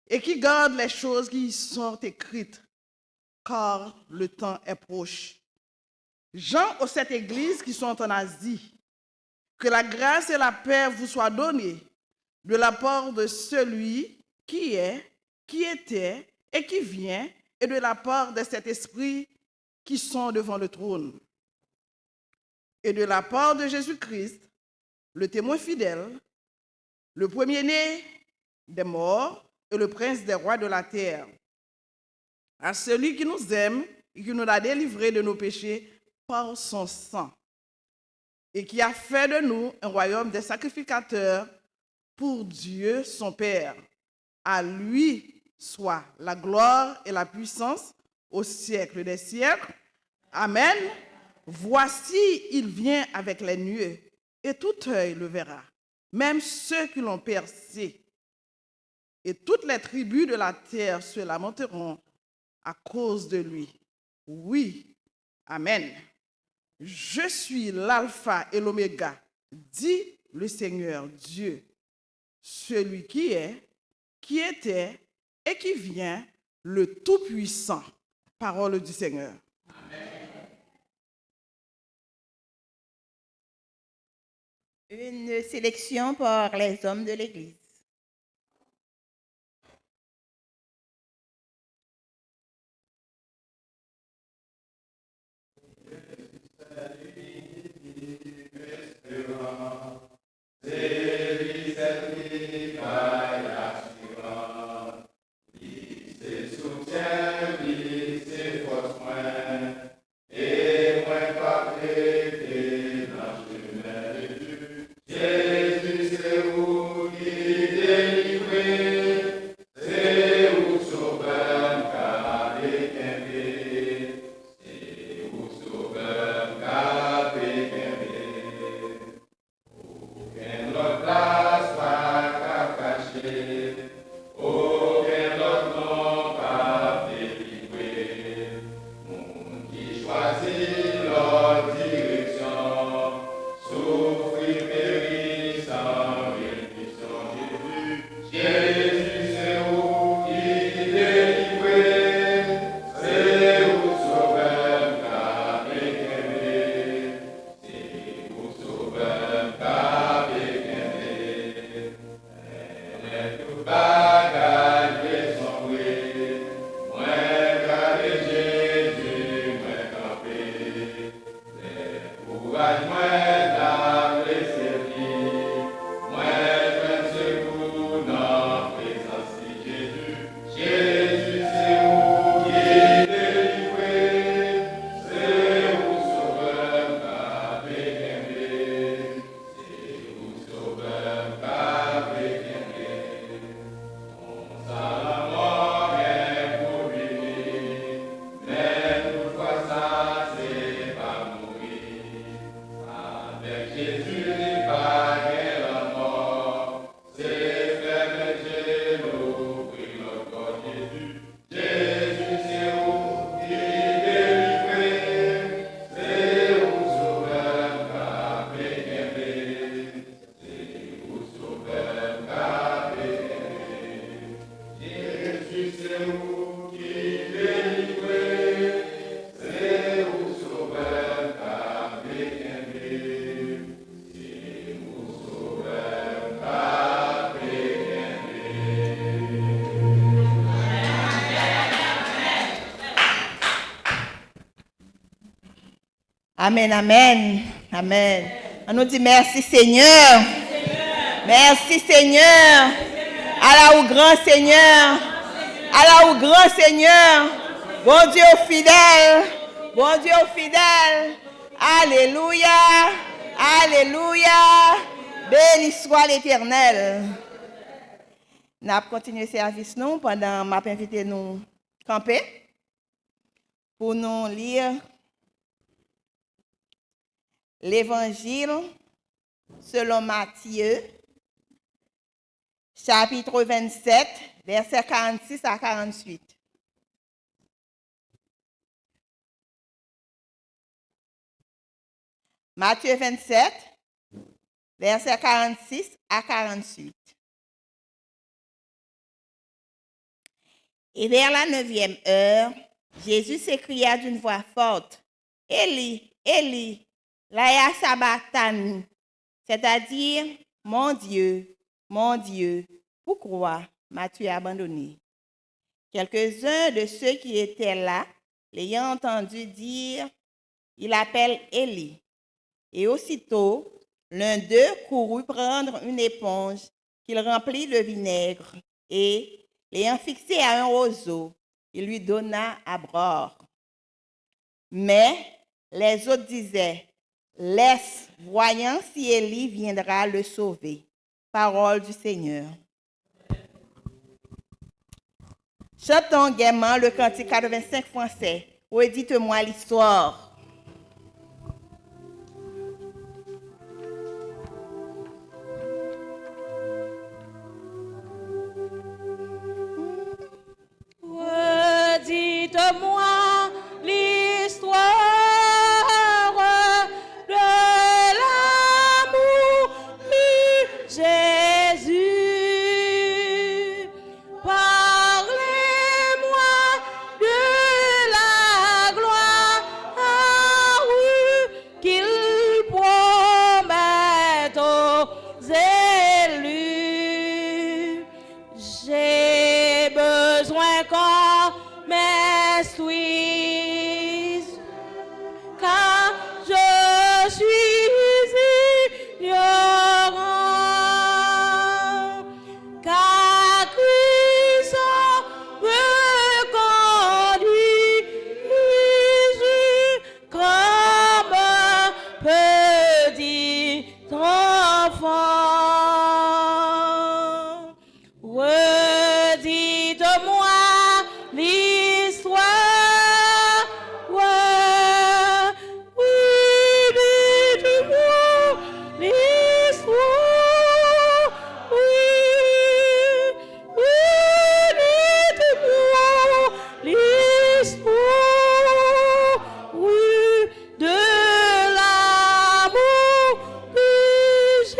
S4: et qui garde les choses qui y sont écrites, car le temps est proche. Jean aux 7 églises qui sont en Asie, que la grâce et la paix vous soient données de la part de celui qui est, qui était et qui vient, et de la part de cet esprit qui sont devant le trône. Et de la part de Jésus-Christ, le témoin fidèle, le premier-né des morts et le prince des rois de la terre, à celui qui nous aime et qui nous a délivrés de nos péchés par son sang, et qui a fait de nous un royaume des sacrificateurs pour Dieu son Père. À lui soit la gloire et la puissance au siècle des siècles. Amen. Voici, il vient avec les nuées, et tout œil le verra, même ceux qui l'ont percé. Et toutes les tribus de la terre se lamenteront à cause de lui. Oui, amen. Je suis l'alpha et l'oméga, dit le Seigneur Dieu, celui qui est, qui était et qui vient, le Tout-Puissant. Parole du Seigneur.
S2: Une sélection par les hommes de l'Église.
S5: Jésus, c'est vous qui
S2: Amen, amen, amen. On nous dit merci Seigneur. Merci Seigneur. Allah au grand Seigneur. Allah au grand Seigneur. Bon Dieu fidèle. Bon Dieu fidèle. Alléluia. Alléluia. Béni soit l'Éternel. Nous allons continuer le service nous pendant m'a invité nous camper pour nous lire l'Évangile selon Matthieu, chapitre 27, versets 46 à 48. Matthieu 27, versets 46 à 48. Et vers la 9e heure, Jésus s'écria d'une voix forte, « Élie, Élie, laïa sabachthani », c'est-à-dire, « Mon Dieu, pourquoi m'as-tu abandonné ?» Quelques-uns de ceux qui étaient là, l'ayant entendu dire, « Il appelle Élie ». Et aussitôt, l'un d'eux courut prendre une éponge qu'il remplit de vinaigre et, l'ayant fixé à un roseau, il lui donna à boire. Mais les autres disaient, « Laisse, voyons si Élie viendra le sauver. » Parole du Seigneur. Chantons gaiement le cantique 85 français. Redites-moi l'histoire.
S1: Redites-moi l'histoire de l'amour de Jésus. Parlez-moi de la gloire qu'il promet aux élus. J'ai besoin qu'on m'instruise, car je suis ignorant, car Christ me conduise comme un petit enfant. Redites-moi l'histoire, oui, dites-moi l'histoire, oui, dites-moi l'histoire, oui, de l'amour de Jésus.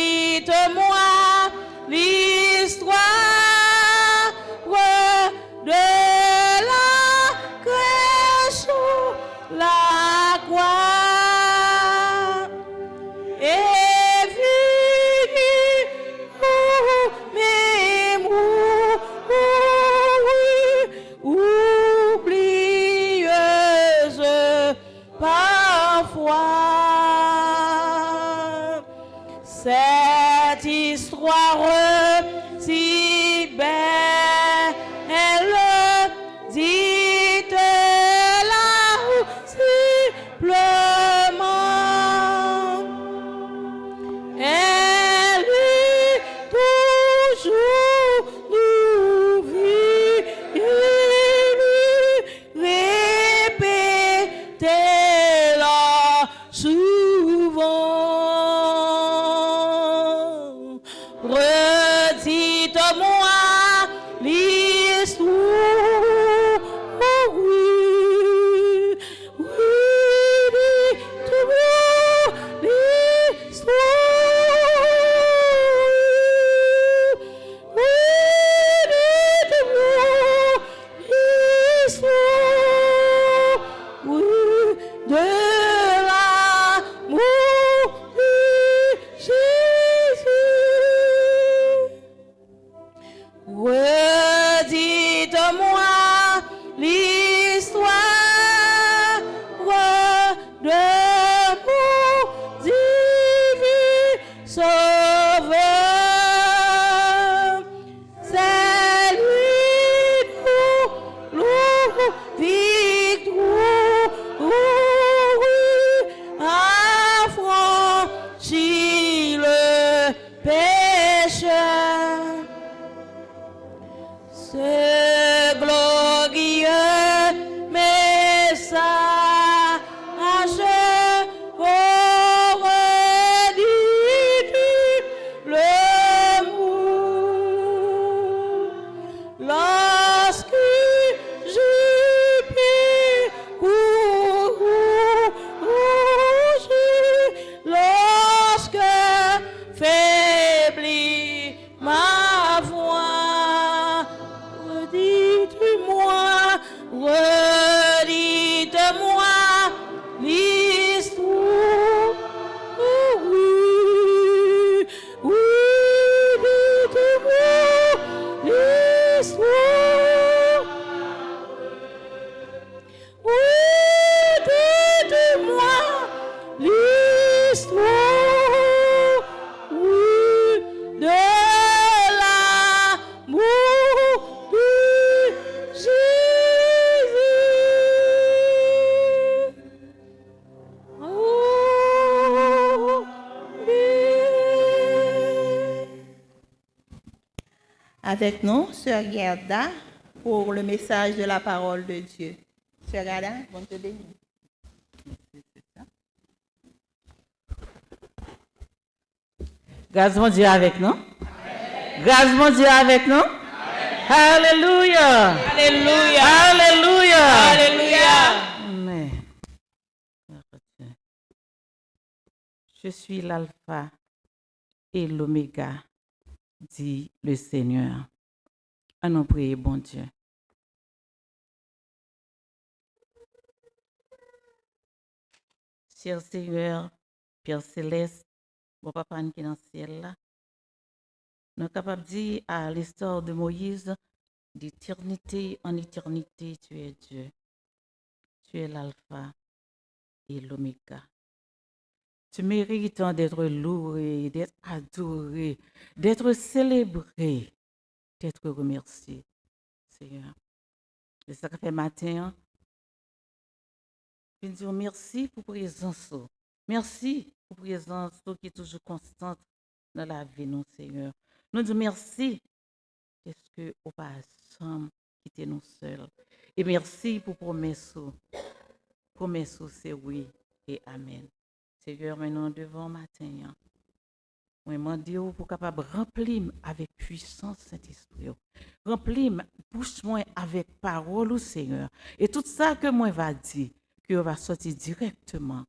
S1: Redites-moi l'histoire de la création, la croix et vie mémoire oublieuse parfois. Cette histoire si belle, dites-la simplement. Elle est toujours nouvelle, répétez-la souvent. Redites-moi
S2: Avec nous, Sœur Gerda, pour le message de la parole de Dieu. Sœur Gerda, bon te bénir.
S1: Grâce mon Dieu avec nous. Grâce mon Dieu avec nous. Alléluia. Alléluia. Alléluia. Alléluia. Amen. Je suis l'alpha et l'oméga, dit le Seigneur. Allons prier, bon Dieu. Cher Seigneur, Père Céleste, bon papa qui est dans le ciel là, nous sommes capables de dire à l'histoire de Moïse, d'éternité en éternité, tu es Dieu. Tu es l'alpha et l'oméga. Tu mérites d'être loué, d'être adoré, d'être célébré, d'être remercié, Seigneur. Et ça fait matin, je dis merci pour la présence. Merci pour la présence qui est toujours constante dans la vie, nous, Seigneur. Nous disons merci parce que nous pas ensemble quitter nous seuls. Et merci pour promesse. Promesse, c'est oui et amen. Seigneur, maintenant devant matin, moi demande pour capable remplir avec puissance Saint-Esprit. Remplir bouche moi avec parole, Seigneur. Et tout ça que moi va dire, que va sortir directement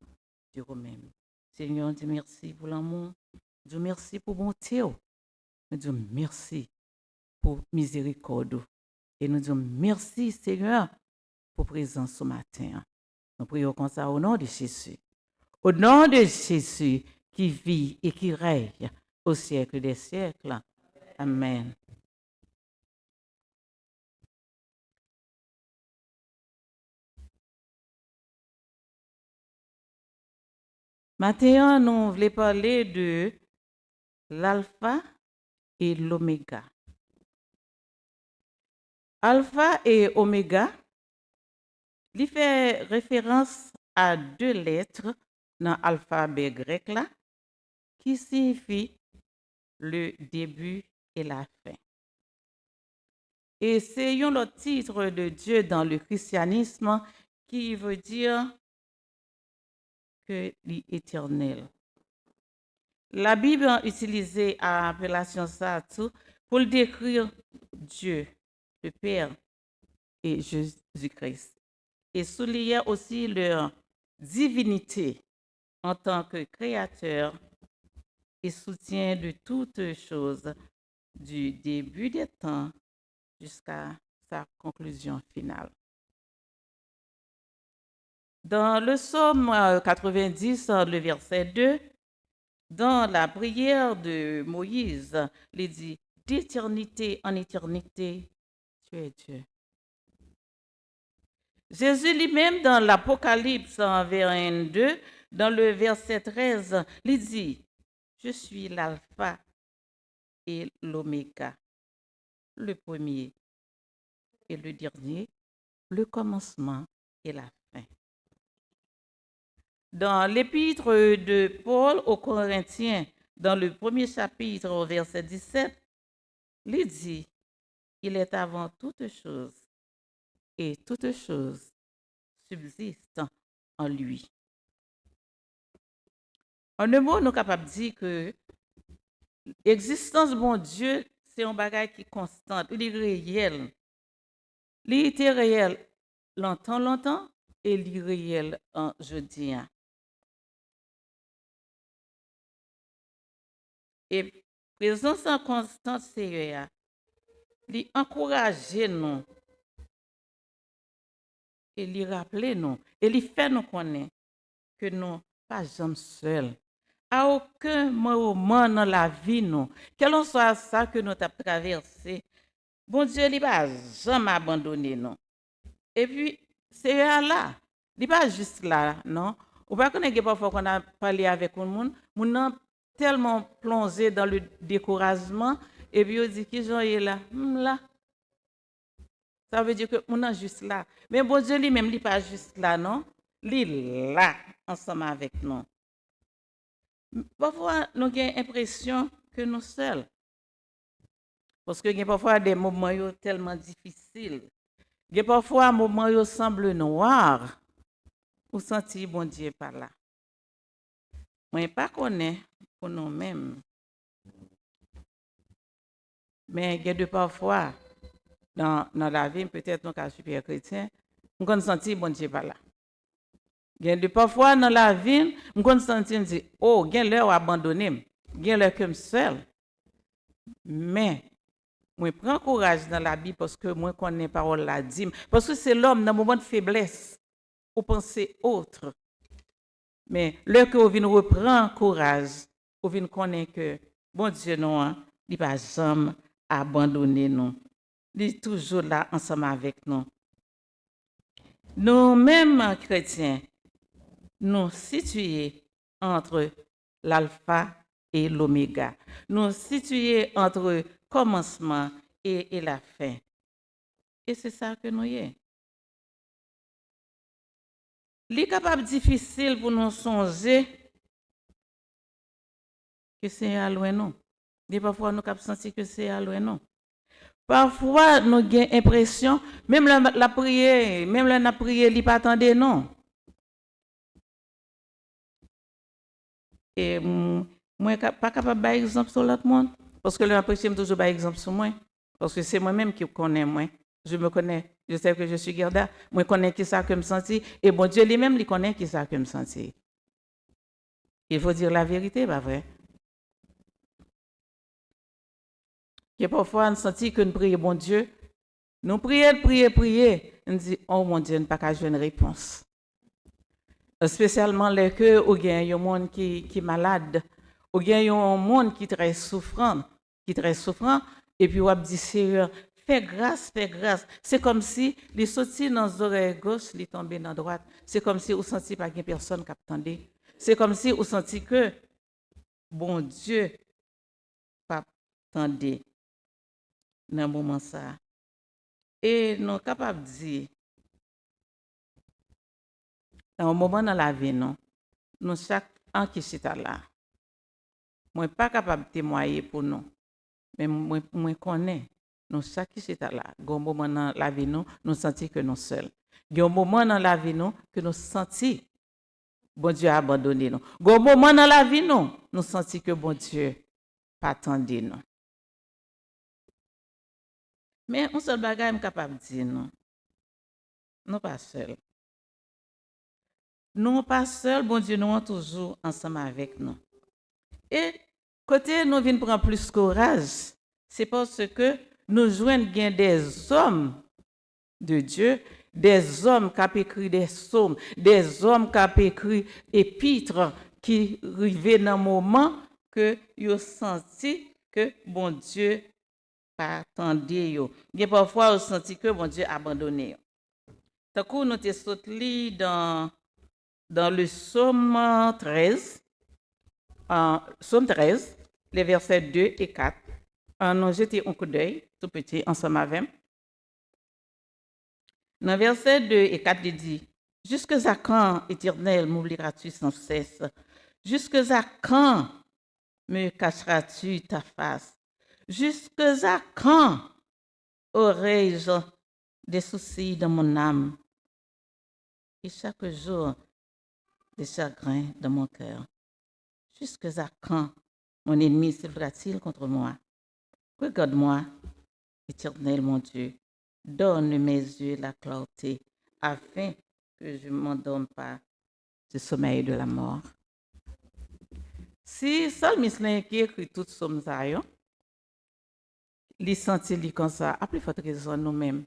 S1: de vous-même. Seigneur, dis merci pour l'amour. Dis merci pour bonté. Nous disons merci pour miséricorde. Et nous disons merci, Seigneur, pour présence ce matin. Nous prions comme ça au nom de Jésus. Au nom de Jésus qui vit et qui règne au siècle des siècles. Amen. Maintenant, nous voulons parler de l'alpha et l'oméga. Alpha et oméga, il fait référence à deux lettres dans l'alphabet grec là, qui signifie le début et la fin. Et c'est un autre titre de Dieu dans le christianisme qui veut dire que l'éternel. La Bible a utilisé l'appellation ça pour décrire Dieu, le Père et Jésus-Christ. Et souligner aussi leur divinité en tant que créateur et soutien de toutes choses du début des temps jusqu'à sa conclusion finale. Dans le psaume 90, le verset 2, dans la prière de Moïse, il dit « D'éternité en éternité, tu es Dieu ». Jésus lui-même, dans l'Apocalypse 22, dans le verset 13, il dit « Je suis l'alpha et l'oméga, le premier et le dernier, le commencement et la fin. » Dans l'épître de Paul aux Corinthiens, dans le premier chapitre, au verset 17, il dit « Il est avant toutes choses, et toutes choses subsistent en lui. » En un mot, nous sommes capables de dire que l'existence de mon Dieu, c'est un bagage qui est constant, il est réel. Il était réel longtemps, et il est réel en jeudi. Et présence en constante, c'est il encourage nous, et il rappelle nous, et il fait nous connaître que nous pas jamais seuls. À aucun moment dans la vie, nous, quel que soit ça que nous avons traversé, bon Dieu, il va jamais abandonner nous. Et puis, c'est là, il n'est pas juste là, non? Ou pas qu'on ait parfois qu'on a parlé avec un monde, mon tellement plongé dans le découragement, et puis on dit qu'ils sont là, là. Ça veut dire que mon est juste là. Mais bon Dieu lui-même, il n'est pas juste là, non? Il est là, ensemble avec nous. Parfois, nous avons l'impression que nous seuls.
S5: Parce que il y a parfois des moments yo tellement difficiles. Il y a parfois des moments yo semble noir. Ou senti bon Dieu par là. Moi pas connais pour nous-mêmes. Mais il y a de parfois dans la vie, peut-être dans cas super chrétien, on peut sentir bon Dieu par là. Il y a de parfois dans la vie, on peut sentir dire oh, il y a l'heure abandonné, il y a l'heure comme seul. Mais moi prends courage dans la Bible parce que moi connais parole la dit parce que c'est l'homme dans un moment de faiblesse ou penser autre. Mais le que vous venez reprendre courage, vous venez connaître que bon Dieu non, il pas jamais abandonné nous. Il est toujours là ensemble avec nous. Nous-mêmes chrétiens, nous situons entre l'alpha et l'oméga. Nous situons entre le commencement et la fin. Et c'est ça que nous y. Il est capable difficile pour nous songer que c'est à loin non. Et parfois nous avons senti que c'est à loin non. Parfois nous avons l'impression, même la prière, même la prière, il pas attendre non. Et moi pas capable par exemple sur l'autre monde parce que le prêcher toujours par exemple sur moi parce que c'est moi-même qui connais moi. Je me connais, je sais que je suis Gerda, moi connais qui ça que me senti et bon Dieu lui-même il connaît qui ça que me senti. Il faut dire la vérité, pas vrai? Que parfois on sentit que nous prions bon Dieu, nous prions, on dit oh mon Dieu, nous pas qu'à jouer une réponse. Spécialement les que ou bien un monde qui malade, ou bien un monde qui très souffrant, et puis on dit Seigneur, fais grâce. C'est comme si les sorti dans les oreilles gauche, les tombé dans droite. C'est comme si on senti pas qu'il personne qui attendait. C'est comme si on senti que bon Dieu pas attendait dans le moment ça. Et nous sommes capables de dire dans un moment dans la vie, nous chaque un qui est là. Moi pas capable de témoigner pour nous, mais moi connais. Nous chaque qui est là. Un moment dans la vie, nous sentons que nous seuls. Il y a un moment dans la vie, que nous sentons bon Dieu a abandonné nous. Il y a un moment dans la vie, nous sentons que bon Dieu pas attendu nous. Mais on seul bagage est capable de dire nous pas seuls. Nous pas seuls, bon Dieu, nous sommes toujours ensemble avec nous. Et côté nous venons prendre plus courage, c'est parce que nous joignons des hommes de Dieu, des hommes qui ont écrit des psaumes, des hommes qui ont écrit épîtres qui arrivaient dans le moment que ils ont senti que bon Dieu pas attendait yo. Il y a parfois ont senti que bon Dieu a abandonné. Tant que nous te sauté dans le psaume 13, les versets 2 et 4. Nous jetons un coup d'œil, tout petit, ensemble avec. Dans versets 2 et 4, il dit « Jusqu'à quand, Éternel, m'oublieras-tu sans cesse? Jusqu'à quand me cacheras-tu ta face? Jusqu'à quand aurai-je des soucis dans mon âme? Et chaque jour, des chagrins dans mon cœur. Jusqu'à quand mon ennemi s'élèvera-t-il contre moi? Regarde-moi, Éternel mon Dieu, donne mes yeux la clarté, afin que je ne m'endorme pas du sommeil de la mort. » Si Psalmiste qui écrit tout somme ça, il sentit comme ça, à plus forte raison nous-mêmes.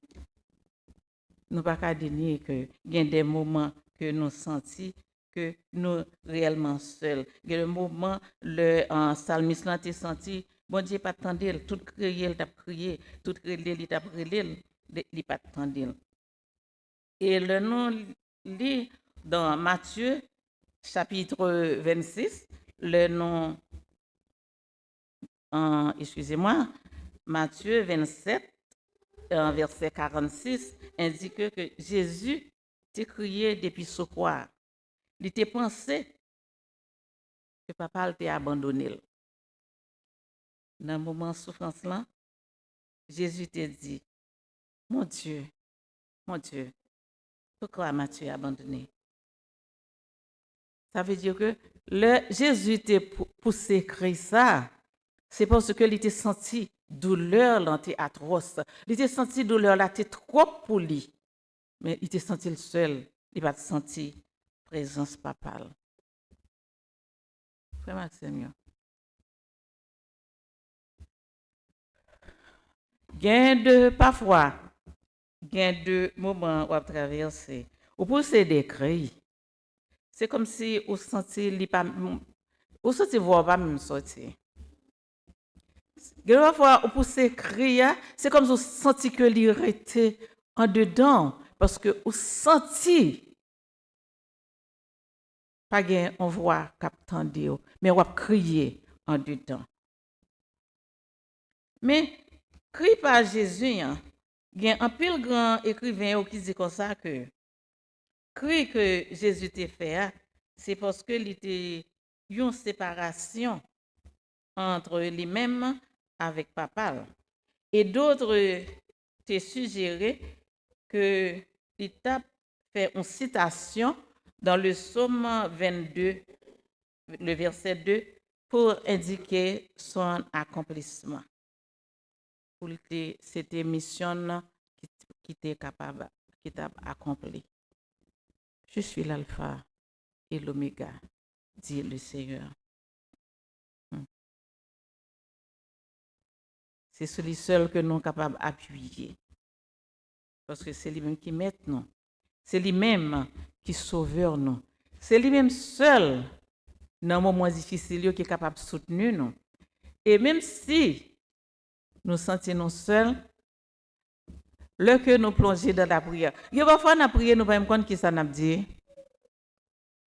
S5: Nous ne pouvons pas dire que il y a des moments que nous sentons que nous réellement seuls. Il y a des moments le psalmiste a senti bon Dieu pas attendre, tout crier, il t'a prié, tout crier, il t'a prié, il pas attendre. Et le nom lit dans Matthieu chapitre 26, le nom excusez-moi, Matthieu 27 verset 46 indique que Jésus t'a crié depuis ce croix. Il t'a pensé que papa t'a abandonné. Dans le moment de souffrance là, Jésus te dit, mon Dieu, pourquoi m'as-tu abandonné? Ça veut dire que Jésus t'a poussé créer ça, c'est parce que il t'a senti douleur là, t'es atroce. Il t'a senti douleur là, t'es trop pour lui. Mais il t'a senti le seul, il va te sentir présence papale. Frère Maxime, parfois, gain de moments où on traverser, ou pousser des cris. C'est comme si on sentit li pas, on sentit voir pas même sortir. Parfois, on pousser crier, c'est comme si on sentit que l'irrité en dedans, parce que on sentit pas gain on voit captande, mais on va crier en dedans. Mais cri par Jésus, il y a un pile grand écrivain qui dit comme ça que cri que Jésus t'a fait, c'est parce que il était une séparation entre lui-même avec papa. Et d'autres t'ont suggéré que il t'a fait une citation dans le psaume 22, le verset 2, pour indiquer son accomplissement. Pour cette mission qui était capable, qui t'a accompli. Je suis l'alpha et l'oméga, dit le Seigneur. C'est celui seul que nous sommes capables d'appuyer. Parce que c'est lui-même qui met nous. C'est lui-même qui sauveur nous. C'est lui-même seul, dans un moment difficile, qui est capable de soutenir nous. Et même si nous sentons seuls, le que nous plongeons dans la prière. Il y a parfois, dans la prière, nous ne pouvons pas compte qui ça n'a dit.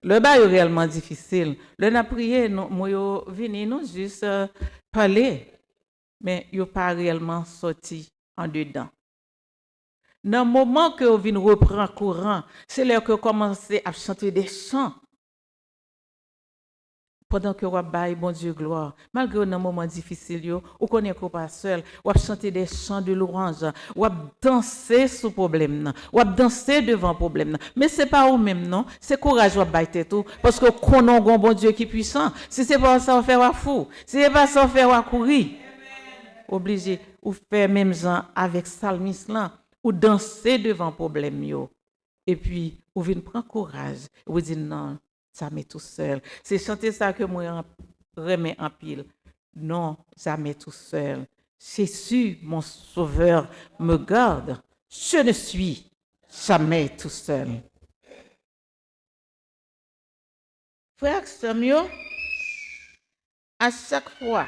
S5: Le bas est réellement difficile. Le na prière, nous venons nous juste parler, mais il n'est pas réellement sorti en dedans. Dans le moment que vous venez reprendre courant, c'est là que vous commencez à chanter des chants. Pendant que vous baillez, bon Dieu, gloire. Malgré un moment difficile, vous connaissez qu'on pas seul, vous chantez des chants de louange, vous dansez sous problème, vous dansez devant problème. Mais ce n'est pas vous-même, non? C'est courage, vous baillez tout. Parce que vous connaissez un bon Dieu qui est puissant. Si ce n'est pas ça, vous faites un fou. Si ce n'est pas ça, vous faites un courir. Obligé, vous faites même gens avec psalmiste là, ou danser devant problème yo. Et puis, vous venez prendre courage. Vous dites non, ça m'est tout seul. C'est chanter ça que moi remets en pile. Non, jamais tout seul. Jésus, mon sauveur, me garde. Je ne suis jamais tout seul. Frère Samuel, à chaque fois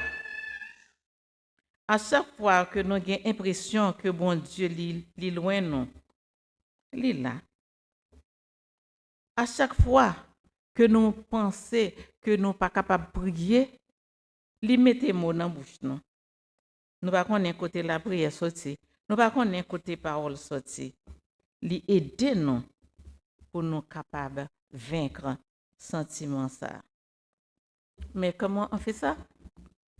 S5: que nous avons l'impression que bon Dieu est loin nous, il est là. À chaque fois que nous pensons que nous ne sommes pas capables de prier, il met des mots dans la bouche. Nous ne pouvons pas écouter la prière sortie. Nous ne pouvons pas écouter la parole sortie. Il aide nous pour nous capables de vaincre ce sentiment. Mais comment on fait ça?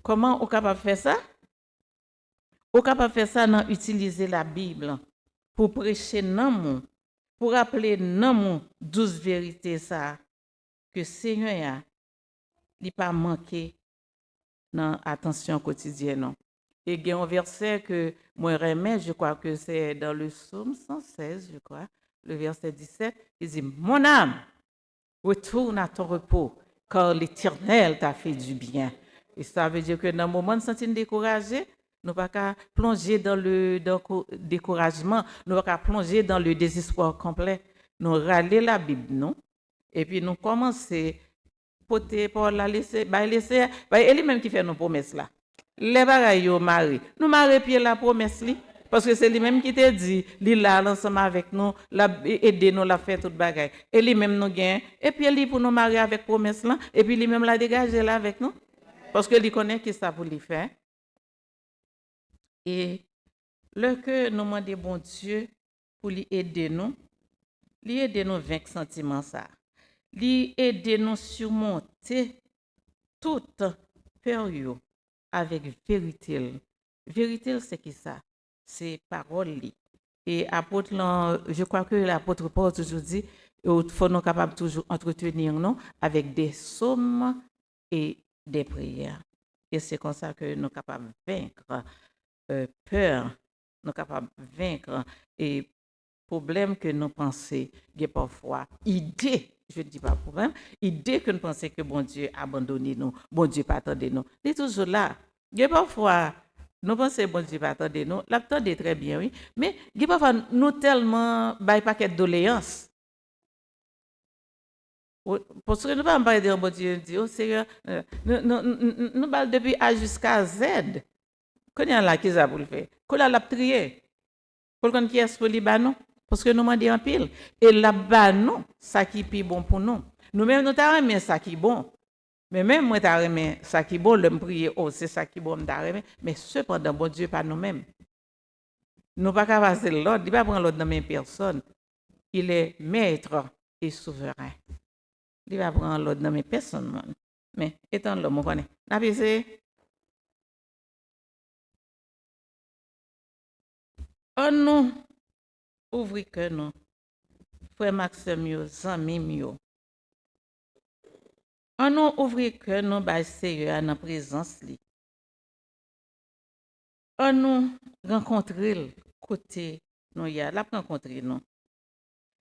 S5: Comment on est capable de faire ça? On est capable de faire ça en utilisant la Bible pour prêcher non mon, pour rappeler non mon 12 vérités ça que Seigneur n'a pas manqué dans l'attention quotidienne. Et il y a un verset que moi remets, je crois que c'est dans le psaume 116, je crois, le verset 17, il dit, mon âme, retourne à ton repos, car l'Éternel t'a fait du bien. Et ça veut dire que dans le moment de sentir découragé, nous ne pouvons pas plonger dans le découragement, nous ne pouvons pas plonger dans le désespoir complet. Nous râler la Bible, non? Et puis nous commençons pour la laisser, et lui-même qui fait nos promesses là. Les bagailles au mari, nous marions puis la promesse li, parce que c'est lui-même qui te dit, il là ensemble avec nous, aider nous la faire toute bagaille. Et lui-même nous gagne, et puis lui pour nous marier avec promesse là, et puis lui-même la dégager là avec nous, parce que lui connaît qui ça pour lui faire. Et le que nous demandons bon Dieu pour lui aider nous vaincre sentiment ça. Lui aider nous surmonter toute peur avec vérité. Vérité c'est qui ça? c'est parole. Et apôtre, je crois que l'apôtre Paul toujours dit, il faut nous capables toujours entretenir nous avec des psaumes et des prières. Et c'est comme ça que nous sommes capables de vaincre peur, nous sommes capables de vaincre et problème que nous pensons, il y a parfois idée, je ne dis pas problème, idée que nous pensons que bon Dieu a abandonné nous, bon Dieu pas attendé nous. Il est toujours là. Il y a parfois nous pensons que bon Dieu pas attendé nous, l'attendait très bien, oui, mais il y a parfois nous tellement by paquet de doléances. Parce que nous ne pouvons pas dire, bon Dieu, dit, oh Seigneur, nous parlons depuis A jusqu'à Z. Quand il y a là qui ça pour le faire, quand il a la trier, pour qu'on qui est pour Libanon, parce que nous demandons en pile. Et là-bas, non, ça qui est bon pour nous. Nous-mêmes, nous avons aimé ça qui est bon. Mais même moi, j'ai aimé ça qui est bon, le me prier, oh, c'est ça qui est bon, j'ai mais cependant, bon Dieu, pas nous-mêmes. Nous ne pouvons pas passer l'autre, il ne va pas prendre l'autre dans mes personnes. Il est maître et souverain. Il va prendre l'autre dans mes personnes. Mais étant l'homme, on connaît. On nous ouvre que nous, frère Maxime, amis, on nous ouvre que nous, bah, Seigneur, à notre présence. On nous rencontre côté nous, il y a la rencontrer nous.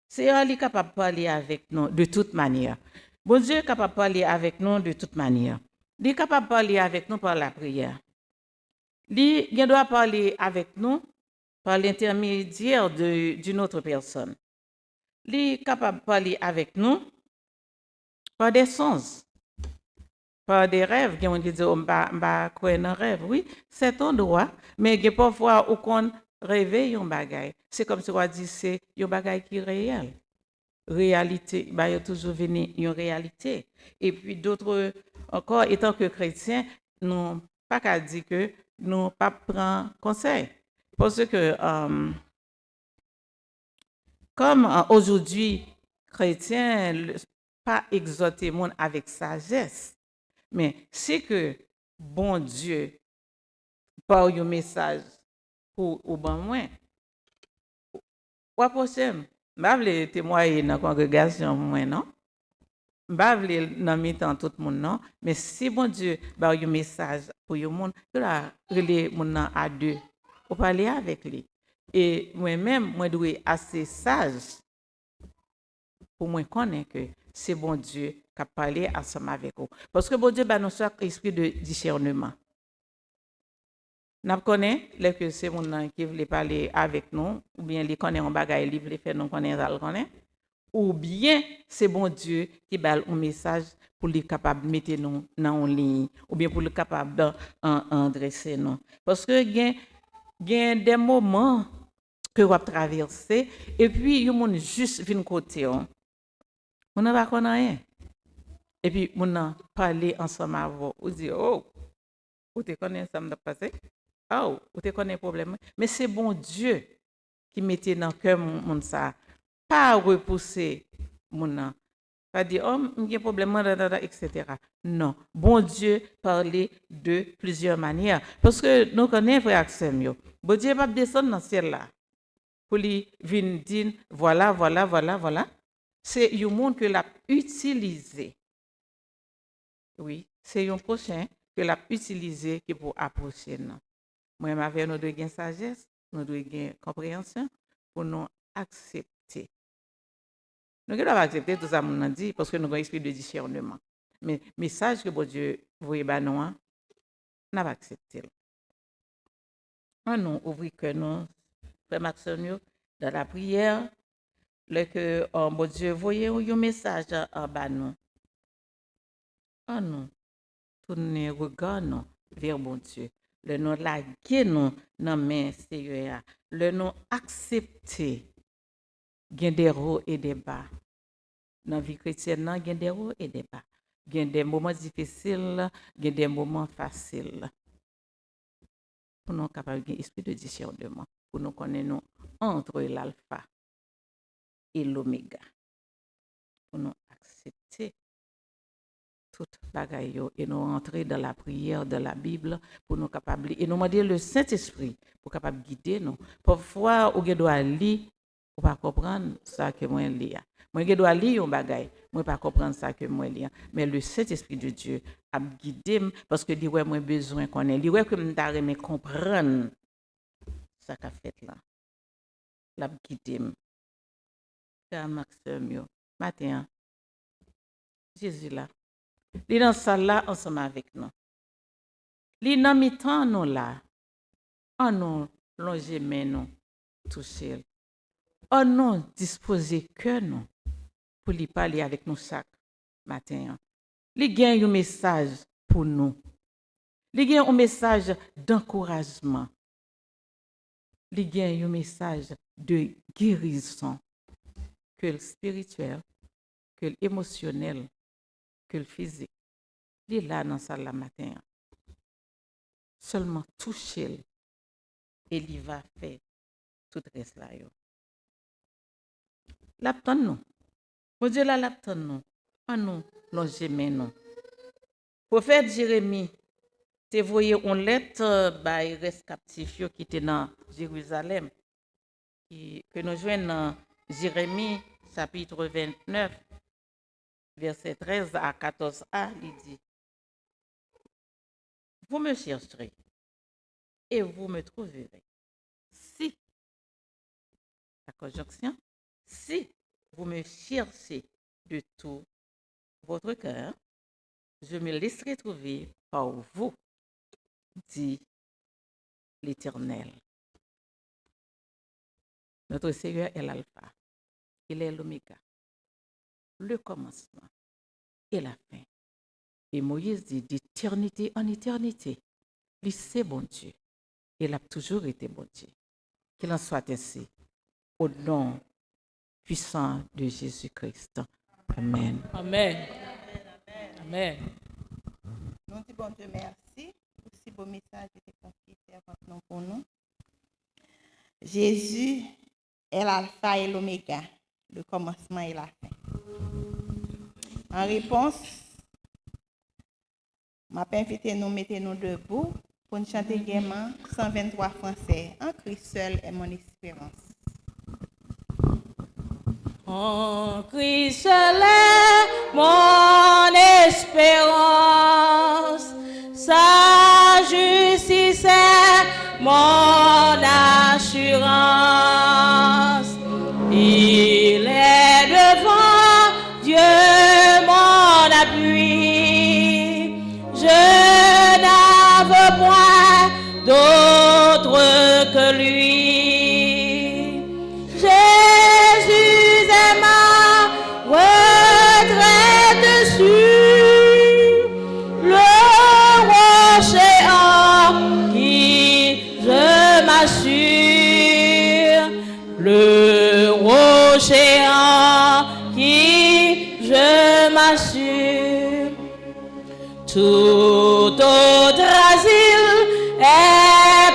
S5: Seigneur est capable de parler avec nous de toute manière. Bon Dieu est capable de parler avec nous de toute manière. Il est capable de parler avec nous par la prière. Il doit parler avec nous par l'intermédiaire d'une autre personne. Il est capable de parler avec nous par des sens, par des rêves. Il y a des gens qui disent, on va croire un rêve. Oui, c'est ton droit, mais il y a parfois où on rêve un bagage. C'est comme si on dit, c'est un bagage qui est réel. Réalité, il y a toujours venu une réalité. Et puis d'autres, encore, étant que chrétiens, nous n'avons pas qu'à dire que nous ne pas prendre conseil. Parce que, comme aujourd'hui, chrétiens, pas exhorter le monde avec sagesse, mais c'est que bon Dieu, par un message pour au bon moins, ou prochaine, je ne vais pas témoigner dans la congrégation, moi, non? Je ne vais pas dans mi-temps tout le monde, non? Mais si bon Dieu a un message pour le monde, il va relayer mon nom à deux. Pour parler avec lui. Et moi-même, je dois être assez sage pour moi connaître que c'est bon Dieu qui a parlé ensemble avec vous. Parce que bon Dieu a nous un esprit de discernement. Nous connaissons que c'est mon nom qui veut parler avec nous, ou bien il connaît un bagage, il veut faire nous connaître, ou bien c'est bon Dieu qui a un message pour les capable de mettre nous dans une ligne, ou bien pour le capable d'endresser nous. Parce que il y a des moments que vous traversez et puis vous avez juste vu côté. Vous n'avez pas rien. Et puis vous avez parlé ensemble avec vous. Vous dites, oh, vous te connaissez ça me passé? Oh, vous te connaissez le problème. Mais c'est bon Dieu qui mettait dans le cœur mon ça. Pas repousser mon pas dire, oh, il y a un problème, etc. Non. Bon Dieu parlait de plusieurs manières. Parce que nous connaissons, frère Axel, bon Dieu va descendre dans le ciel là. Pour lui venir dire, voilà. C'est un monde que l'a utilisé. Oui, c'est un prochain que l'a utilisé qui pour approcher nous. Moi, avec nous devons gagner sagesse, nous devons gagner compréhension pour nous accepter. Nous devons accepter tout ça, nous dit, parce que nous avons un esprit de discernement. Mais le message que bon Dieu voulait nous, nous n'avons accepté. Nous ouvrons que nous, frère Maxime, dans la prière, que bon Dieu voyait un message en bas nous. Nous tournons regard vers bon Dieu. Le nous laguer nous dans main Seigneur. Le nous accepter. Il y a des hauts et des bas. Dans la vie chrétienne, il y a des hauts et des bas. Il y a des moments difficiles, il y a des moments faciles. Pour nous capables d'un esprit de discernement, pour nous connaître entre l'alpha et l'oméga. Pour nous accepter toute bagaille yo, et nous rentrer dans la prière de la Bible pour nous capables et nous demander le Saint-Esprit pour capable guider nous. Parfois ou doit lire ou pas comprendre ça que moi lire. Moi dois lire un bagaille, moi pas comprendre ça que moi lire, mais le Saint-Esprit de Dieu a guidé parce que dit ouais moi besoin qu'on ait, dit ouais que m'ta remet comprendre ça qu'a fait là. L'a guidé. Frère Maxime yo, matin Jésus là. Il est dans salle là ensemble avec nous. Il est dans mi-temps nous là. En nous longer mais nous toucher. En nous disposer que nous pour lui parler avec nous chaque matin. Il gagne un message pour nous. Il gagne un message d'encouragement. Il gagne un message de guérison, que le spirituel, que l'émotionnel, que le physique. Il est là dans la salle la matin. Seulement toucher et il va faire tout le reste là. L'attend nous. Mon Dieu, là, l'attend nous. En nous, longer nous. Prophète Jérémie, tu voyé une lettre by reste captif qui était dans Jérusalem, que nous joignons dans Jérémie, chapitre 29, verset 13 à 14a, il dit, vous me chercherez et vous me trouverez. Si, la conjonction, si vous me cherchez de tout votre cœur, je me laisserai trouver par vous, dit l'Éternel. Notre Seigneur est l'alpha, il est l'oméga, le commencement et la fin. Et Moïse dit d'éternité en éternité, lui c'est bon Dieu. Il a toujours été bon Dieu. Qu'il en soit ainsi, au nom puissant de Jésus-Christ. Amen.
S1: Amen. Amen.
S2: Nous disons bon Dieu merci pour ce beau message qui était confié pour nous. Jésus est l'alpha et l'oméga, le commencement et la fin. En réponse, m'a invité nous mettre nous debout pour nous chanter gaiement 123 français. En Christ seul est mon espérance.
S1: En Christ seul est mon espérance, sa justice est mon assurance. Il est devant Dieu mon appui, je n'avais point d'autre que lui. Jésus est ma retraite sûre, le rocher en qui je m'assure, le rocher en qui je m'assure. Tout autre asile est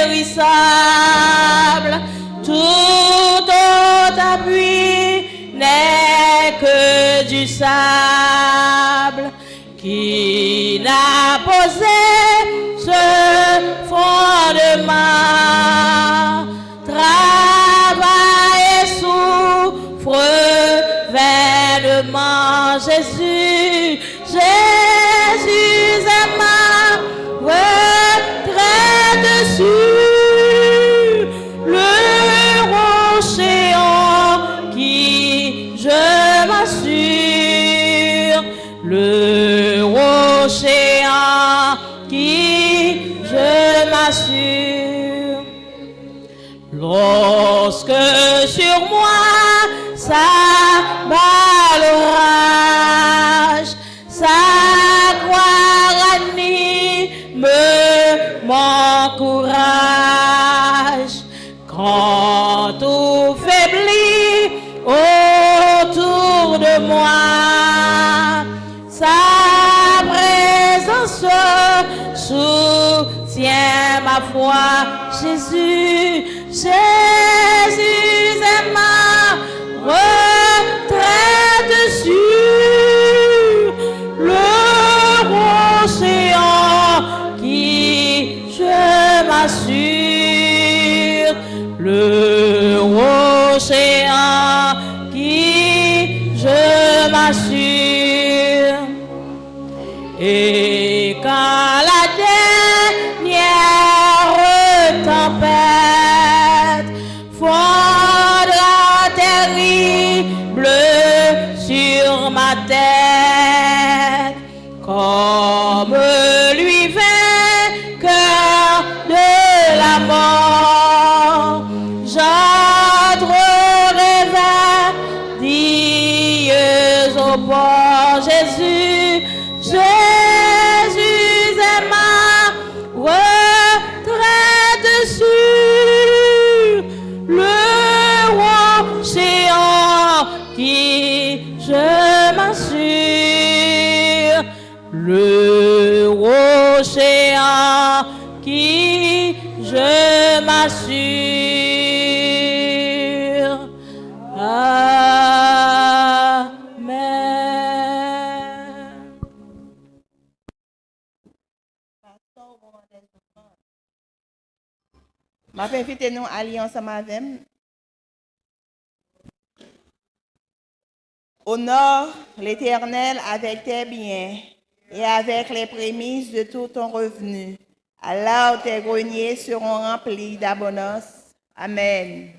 S1: périssable, tout autre appui n'est que du sable. Qui n'a posé ce fondement, travaille et souffre vainement. Jésus, Jésus est ma retraite sûre, le rocher en qui je m'assure, le rocher en qui je m'assure. Lorsque sur moi s'abat l'orage, sa gloire anime mon courage. Quand tout faiblit autour de moi, sa présence soutient ma foi. Jésus, Jésus est ma retraite sûre, le m'assure, le rocher en qui je m'assure. Et quand la dernière tempête fondra terrible sur ma tête, comme lui vainqueur de la mort, j'entrerai verdieuse au port. Jésus, Jésus est ma retraite sûre, le rocher en qui je m'assure, le rocher en qui je m'assure. Amen.
S2: Je m'invite nous à aller ensemble avec moi. Honore l'Éternel avec tes biens et avec les prémices de tout ton revenu. Alors tes greniers seront remplis d'abondance. Amen.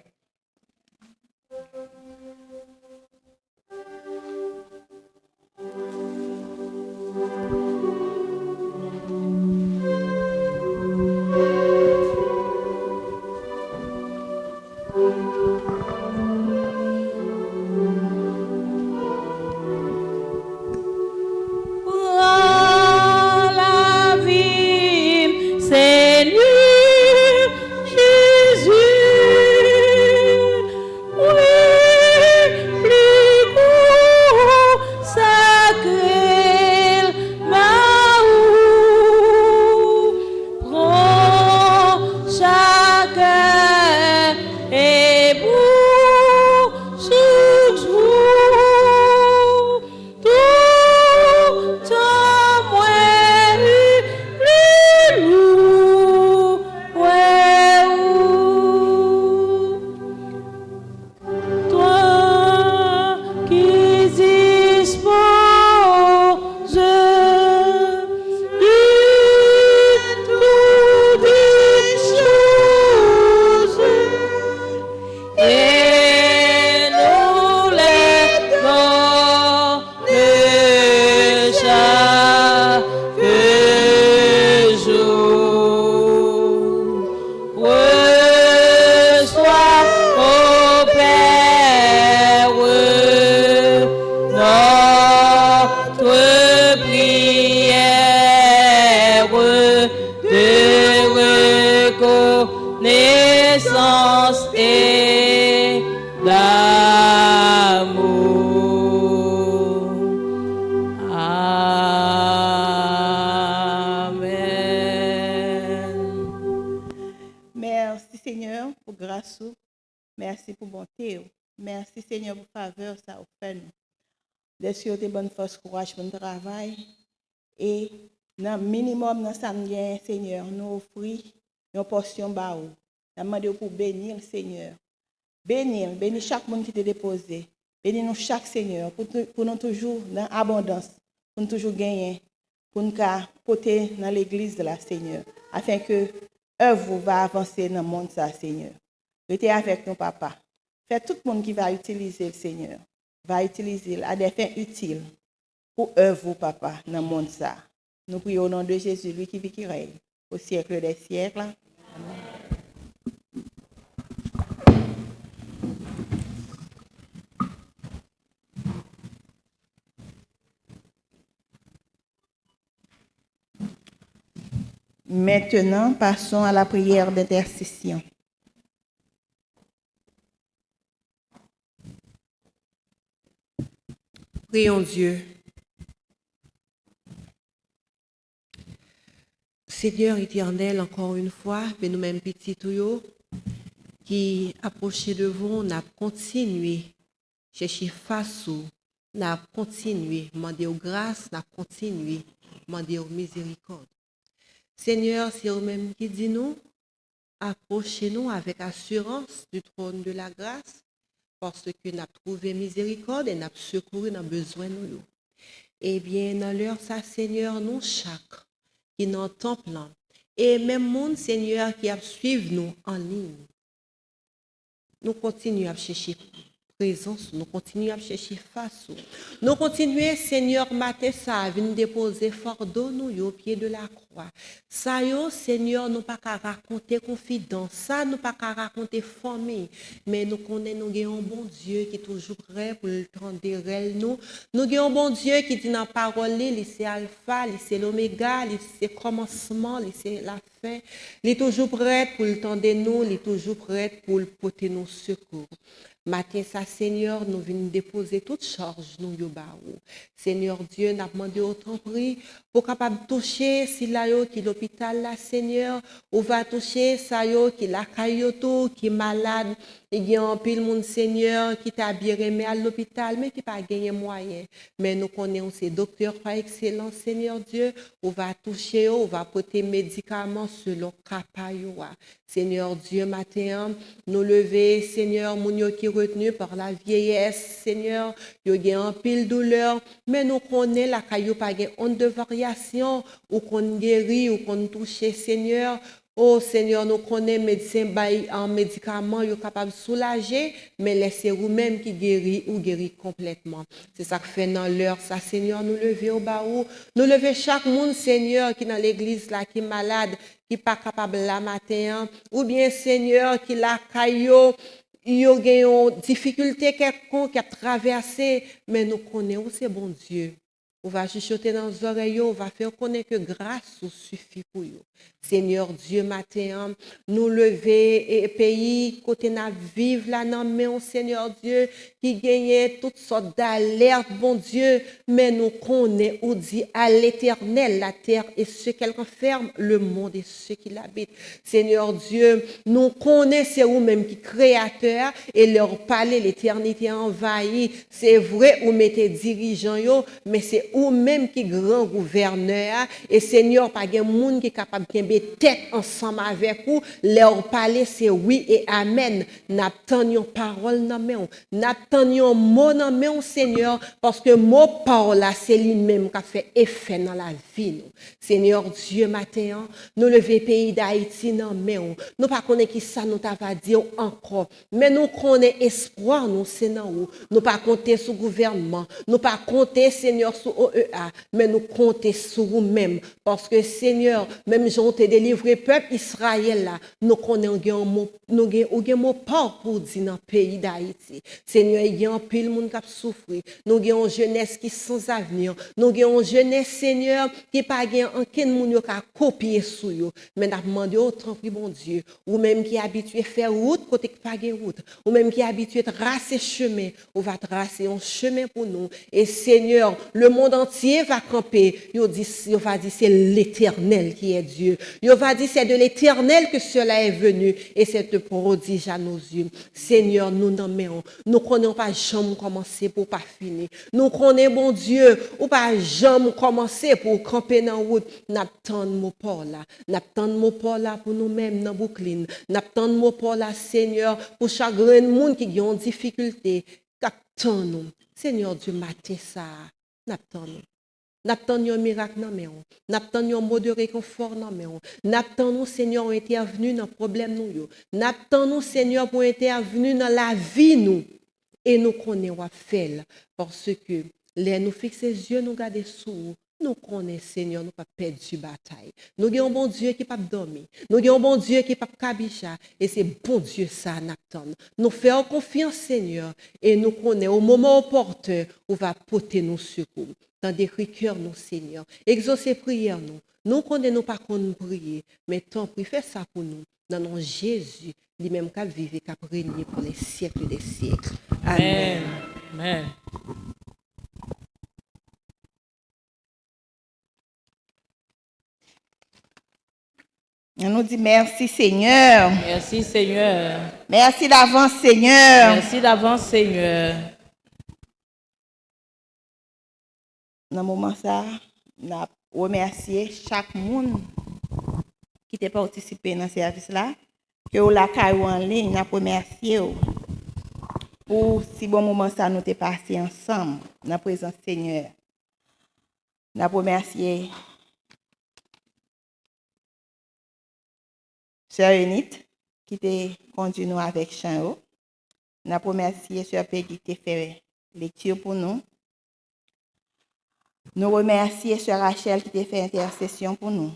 S1: Prends la vie, Seigneur Jésus. Oui, plus court, sacré, Maou. Prends chacun et pour chaque jour. Tout en moi, le loup, ouais, toi qui disposes de toutes les choses, et nous les donne chaque jour. Reçois, ô Père, notre prière de reconnaissance et d'amour. Amen.
S2: Merci Seigneur pour grâce. Merci pour bonté. Merci Seigneur pour faveur ça vous fait nous. Laissez de bonne force, courage pour le travail. Et dans le minimum dans ça Seigneur, nous offrir une portion baou. Nous demandons pour bénir le Seigneur. Bénir chaque monde qui te déposé. Bénir nous chaque Seigneur pour nous toujours dans abondance, pour nous toujours gagner, pour nous porter dans l'église de la Seigneur, afin que œuvre va avancer dans le monde ça Seigneur. Restez avec nous papa. Faites tout le monde qui va utiliser le Seigneur, va utiliser à des fins utiles pour œuvre papa dans le monde ça. Nous prions au nom de Jésus, lui qui vit qui règne au siècle des siècles. Amen. Maintenant, passons à la prière d'intercession.
S6: Prions Dieu. Seigneur éternel, encore une fois, mais nous-mêmes petits tuyaux qui approchent de vous, n'a continué chercher face ou n'a continué demander grâce, n'a continué demander miséricorde. Seigneur, c'est vous-même qui dit nous, approchez-nous avec assurance du trône de la grâce, parce que nous avons trouvé miséricorde et nous avons secouru dans besoin de nous. Eh bien, dans l'heure, ça, Seigneur, nous chaque qui dans le temple, et même monde, Seigneur, qui a suivi nous en ligne, nous continuons à chercher présence, nous continuons à chercher face. Nous continuons, Seigneur, matin, ça, à venir déposer fardeau nous au pied de la croix. Ça, Seigneur, nous pas qu'à raconter confidence, ça, nous pas qu'à raconter famille, mais nous connaissons, nous avons un bon Dieu qui est toujours prêt pour le temps de nous. Nous avons un bon Dieu qui dit dans la parole, c'est alpha, c'est l'oméga, c'est le commencement, c'est la fin. Il est toujours prêt pour le temps de nous, il est toujours prêt pour porter nos secours. Matin, ça, Seigneur, nous venons déposer toute charge, nous, Yobaou. Seigneur Dieu, nous avons demandé autant prix pour capable toucher si là, qui l'hôpital, là, Seigneur, ou va toucher ça, qui la cailloto, qui est malade. Il y a un pile monde, Seigneur, qui t'a bien aimé à l'hôpital, mais qui n'a pas gagné moyen. Mais nous connaissons ces docteurs par excellence, Seigneur Dieu, on va toucher, on va porter médicaments selon Kapayoa. Seigneur Dieu, matin, nous lever, Seigneur, mon qui est retenu par la vieillesse, Seigneur, il y a un pile douleur, mais nous connaissons la caillou pas honte de variation, ou qu'on guérit, ou qu'on touche, Seigneur. Oh Seigneur, nous connaissons médecin en médicaments, ils sont capables de soulager, mais laissez vous-même qui guérit ou guérit complètement. C'est ça que fait dans l'heure, ça Seigneur, nous lever au bas où, nous lever chaque monde, Seigneur, qui est dans l'église là, qui est malade, qui n'est pas capable la matin, ou bien Seigneur, qui la caillou, il y a une difficulté quelconque qui a traversé, mais nous connaissons, c'est bon Dieu. On va chuchoter dans les oreilles, on va faire connaître que grâce suffit pour vous. Seigneur Dieu, matin, nous lever et pays, côté n'a vivre là, non, mais on Seigneur Dieu, qui gagne toutes sortes d'alertes, bon Dieu, mais nous connaissons ou dit à l'éternel, la terre et ce qu'elle renferme, le monde et ceux qui l'habitent. Seigneur Dieu, nous connaissons, c'est vous-même qui créateur et leur palais, l'éternité envahie. C'est vrai, vous mettez dirigeants, mais c'est vous-même qui grand gouverneur. Et Seigneur, pas de monde qui est capable de tête ensemble avec vous. Leur parler, c'est oui et amen. N'attendons parole dans main. N'attendons mot dans main, Seigneur, parce que mot parole, c'est lui-même qui a fait effet dans la vie. Seigneur Dieu, matin, nous lever pays d'Haïti dans main. Nous pas connaître qui ça nous t'a dit encore, mais nous connaissons espoir, nous c'est dans où. Nous pas compter sur le gouvernement, nous pas compter, Seigneur, sur OEA, mais nous compter sur vous-même, parce que Seigneur, même j'en t'ai délivré peuple Israël là, nous connaissons un mot pour dire dans le pays d'Haïti. Seigneur, il y a un pile de monde qui a souffert. Nous avons une jeunesse qui est sans avenir. Nous avons une jeunesse, Seigneur, qui n'a pas aucun monde qui a copié sur eux. Mais nous avons demandé autant prix, bon Dieu, ou même qui est habitué à faire route côté qui pas de route, ou même qui est habitué à tracer chemin, on va tracer un chemin pour nous. Et Seigneur, le monde entier va camper. Il va dire c'est l'Éternel qui est Dieu. Il va dire c'est de l'Éternel que cela est venu et c'est un prodige à nos yeux. Seigneur, nous n'en mettons. Nous ne connaissons pas jamais commencer pour pas finir. Nous connaissons, bon Dieu, ou pas jamais commencer pour camper dans la route. N'attendons mon port là. N'attendons mon port là pour nous-mêmes dans Brooklyn. N'attendons mon port là, Seigneur, pour chaque grand monde qui a une difficulté. N'attendons. Seigneur Dieu, matin ça. N'attendons. N'attendons un miracle dans mes mains. N'attendons un mot de réconfort dans mes mains. N'attendons, Seigneur, pour intervenir dans le problème nous. N'attendons, Seigneur, pour intervenir dans la vie nous. Et nous connaissons à faire. Parce que les nous fixer les yeux, nous garder sous. Nous connaissons, Seigneur, nous pas perdre la bataille. Nous avons un bon Dieu qui ne peut pas dormir. Nous avons un bon Dieu qui ne peut pas cabicha. Et c'est bon Dieu ça, n'attend. Nous faisons confiance, Seigneur. Et nous connaissons au moment opportun où va porter nos secours. Dans des cœurs, nous, Seigneur. Exaucez prières, nous. Nous connaissons pas qu'on prier, mais tant pis, fais ça pour nous. Dans le nom de Jésus, lui-même qui vive et qui régné pour les siècles des siècles. Amen.
S1: Amen.
S2: On nous dit merci Seigneur.
S1: Merci Seigneur.
S2: Merci d'avance Seigneur.
S1: Merci d'avance Seigneur.
S2: Dans le moment ça, on a remercié chaque monde qui a participé dans ce service là. que vous la caillou en ligne, n'a remercié pour si bon moment ça nous t'est passé ensemble dans la présence du Seigneur. N'a remercié Sœur Enite qui t'a conduit nous avec chant. N'a remercié Sœur Peggy qui t'a fait lecture pour nous. Nous remercions Sœur Rachel qui t'a fait intercession pour nous.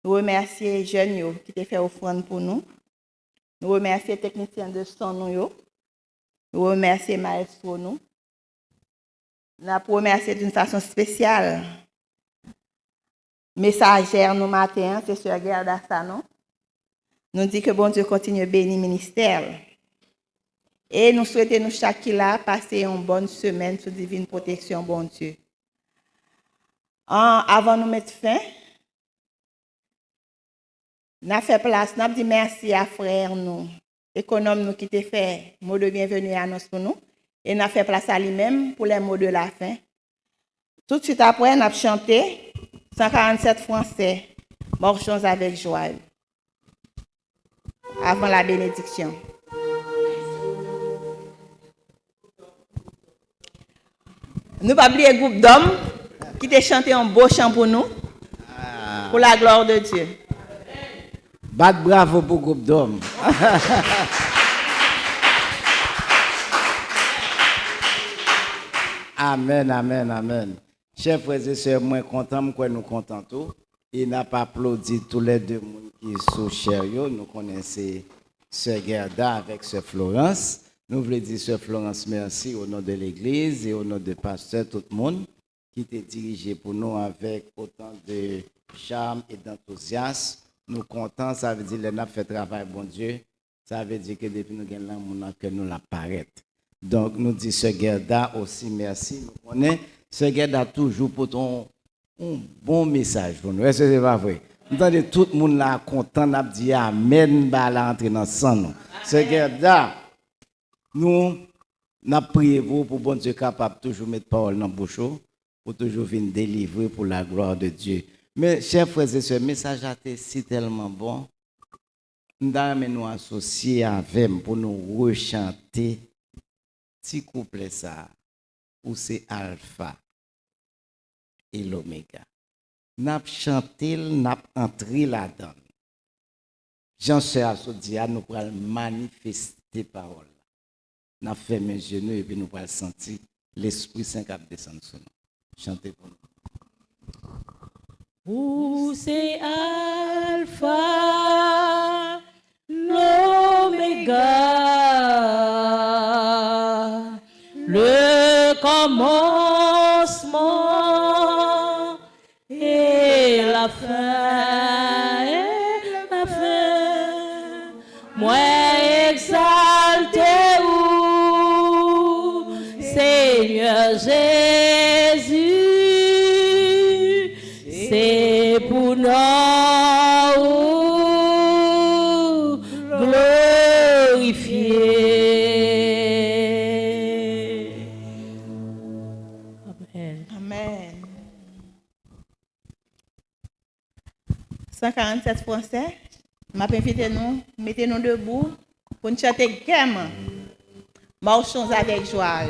S2: Nous remercions Jeune qui t'a fait offrande pour nous. Nous remercions les techniciens de son nous. Nous remercions Maestro nous. Nous remercions d'une façon spéciale messagère nous matin, c'est Sœur Gerda Sano. Nous dit que bon Dieu continue à bénir le ministère. Et nous souhaitons nous chaque là passer une bonne semaine sous divine protection, bon Dieu. Avant de nous mettre fin, nous avons fait place, nous avons dit merci à frère nous, économe nous qui t'a fait mot de bienvenue et annonce pour nous. Et nous avons fait place à lui-même pour les mots de la fin. Tout de suite après, nous avons chanté 147 français, marchons avec joie. Avant la bénédiction. Nous pas oublier le groupe d'hommes qui t'a chanté un beau chant pour nous, pour la gloire de Dieu.
S3: Bat bravo pour le groupe d'hommes. Amen, amen, amen. Chers frères et sœurs, moi content, moi nous contents tout. Il n'a pas applaudi tous les deux qui sont chers. Nous connaissons Sœur Gerda avec Sœur Florence. Nous voulons dire Sœur Florence merci au nom de l'Église et au nom de pasteur, tout le monde qui était dirigé pour nous avec autant de charme et d'enthousiasme. Nous comptons, ça veut dire que nous avons fait travail, bon Dieu. Ça veut dire que depuis nous avons l'amour que nous l'apparaît. Donc, nous disons Sœur Gerda aussi merci. Nous connaissons Sœur Gerda toujours pour ton un bon message pour nous. Est-ce que c'est pas vrai? Nous entendons tout le monde là content, nous dit Amen, bah la entrer dans le sang. Sœur Gerda, nous avons prié pour bon Dieu capable toujours mettre parole dans la bouche, pour toujours venir délivrer pour la gloire de Dieu. Mais, chers frères et sœurs, le message a été si tellement bon. Nous allons nous associer avec pour nous rechanter petit couplet ça, où c'est Alpha et l'Oméga. Nous avons chanté, nous avons entré là-dedans. Jean-Sœur Sodia, nous allons manifester parole. Nous avons fait mes genoux et puis nous allons sentir l'Esprit Saint qui descend sur nous. Chantez pour nous.
S1: Où c'est Alpha, l'Oméga, le commencement et la fin, moi exalté ou Seigneur Jésus. C'est pour nous glorifier. Amen.
S2: Amen. 147 Français, m'a invité nous, mettez-nous debout pour nous chanter gaiement. Marchons avec joie.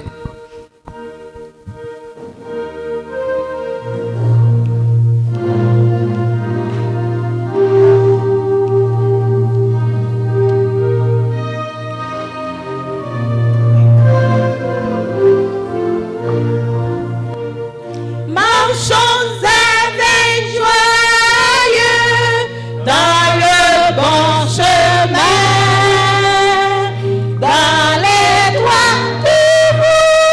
S1: Dans les toits du monde.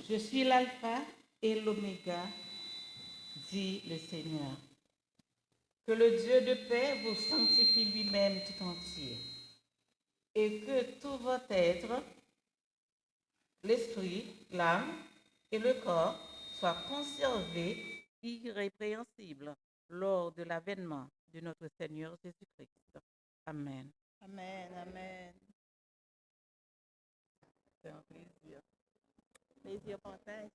S5: Je suis l'alpha et l'oméga, dit le Seigneur. Que le Dieu de paix vous sanctifie lui-même tout entier, et que tout votre être, l'esprit, l'âme et le corps soient conservés irrépréhensibles lors de l'avènement de notre Seigneur Jésus-Christ. Amen.
S2: Amen, amen.
S5: C'est un plaisir.
S2: Plaisir partage.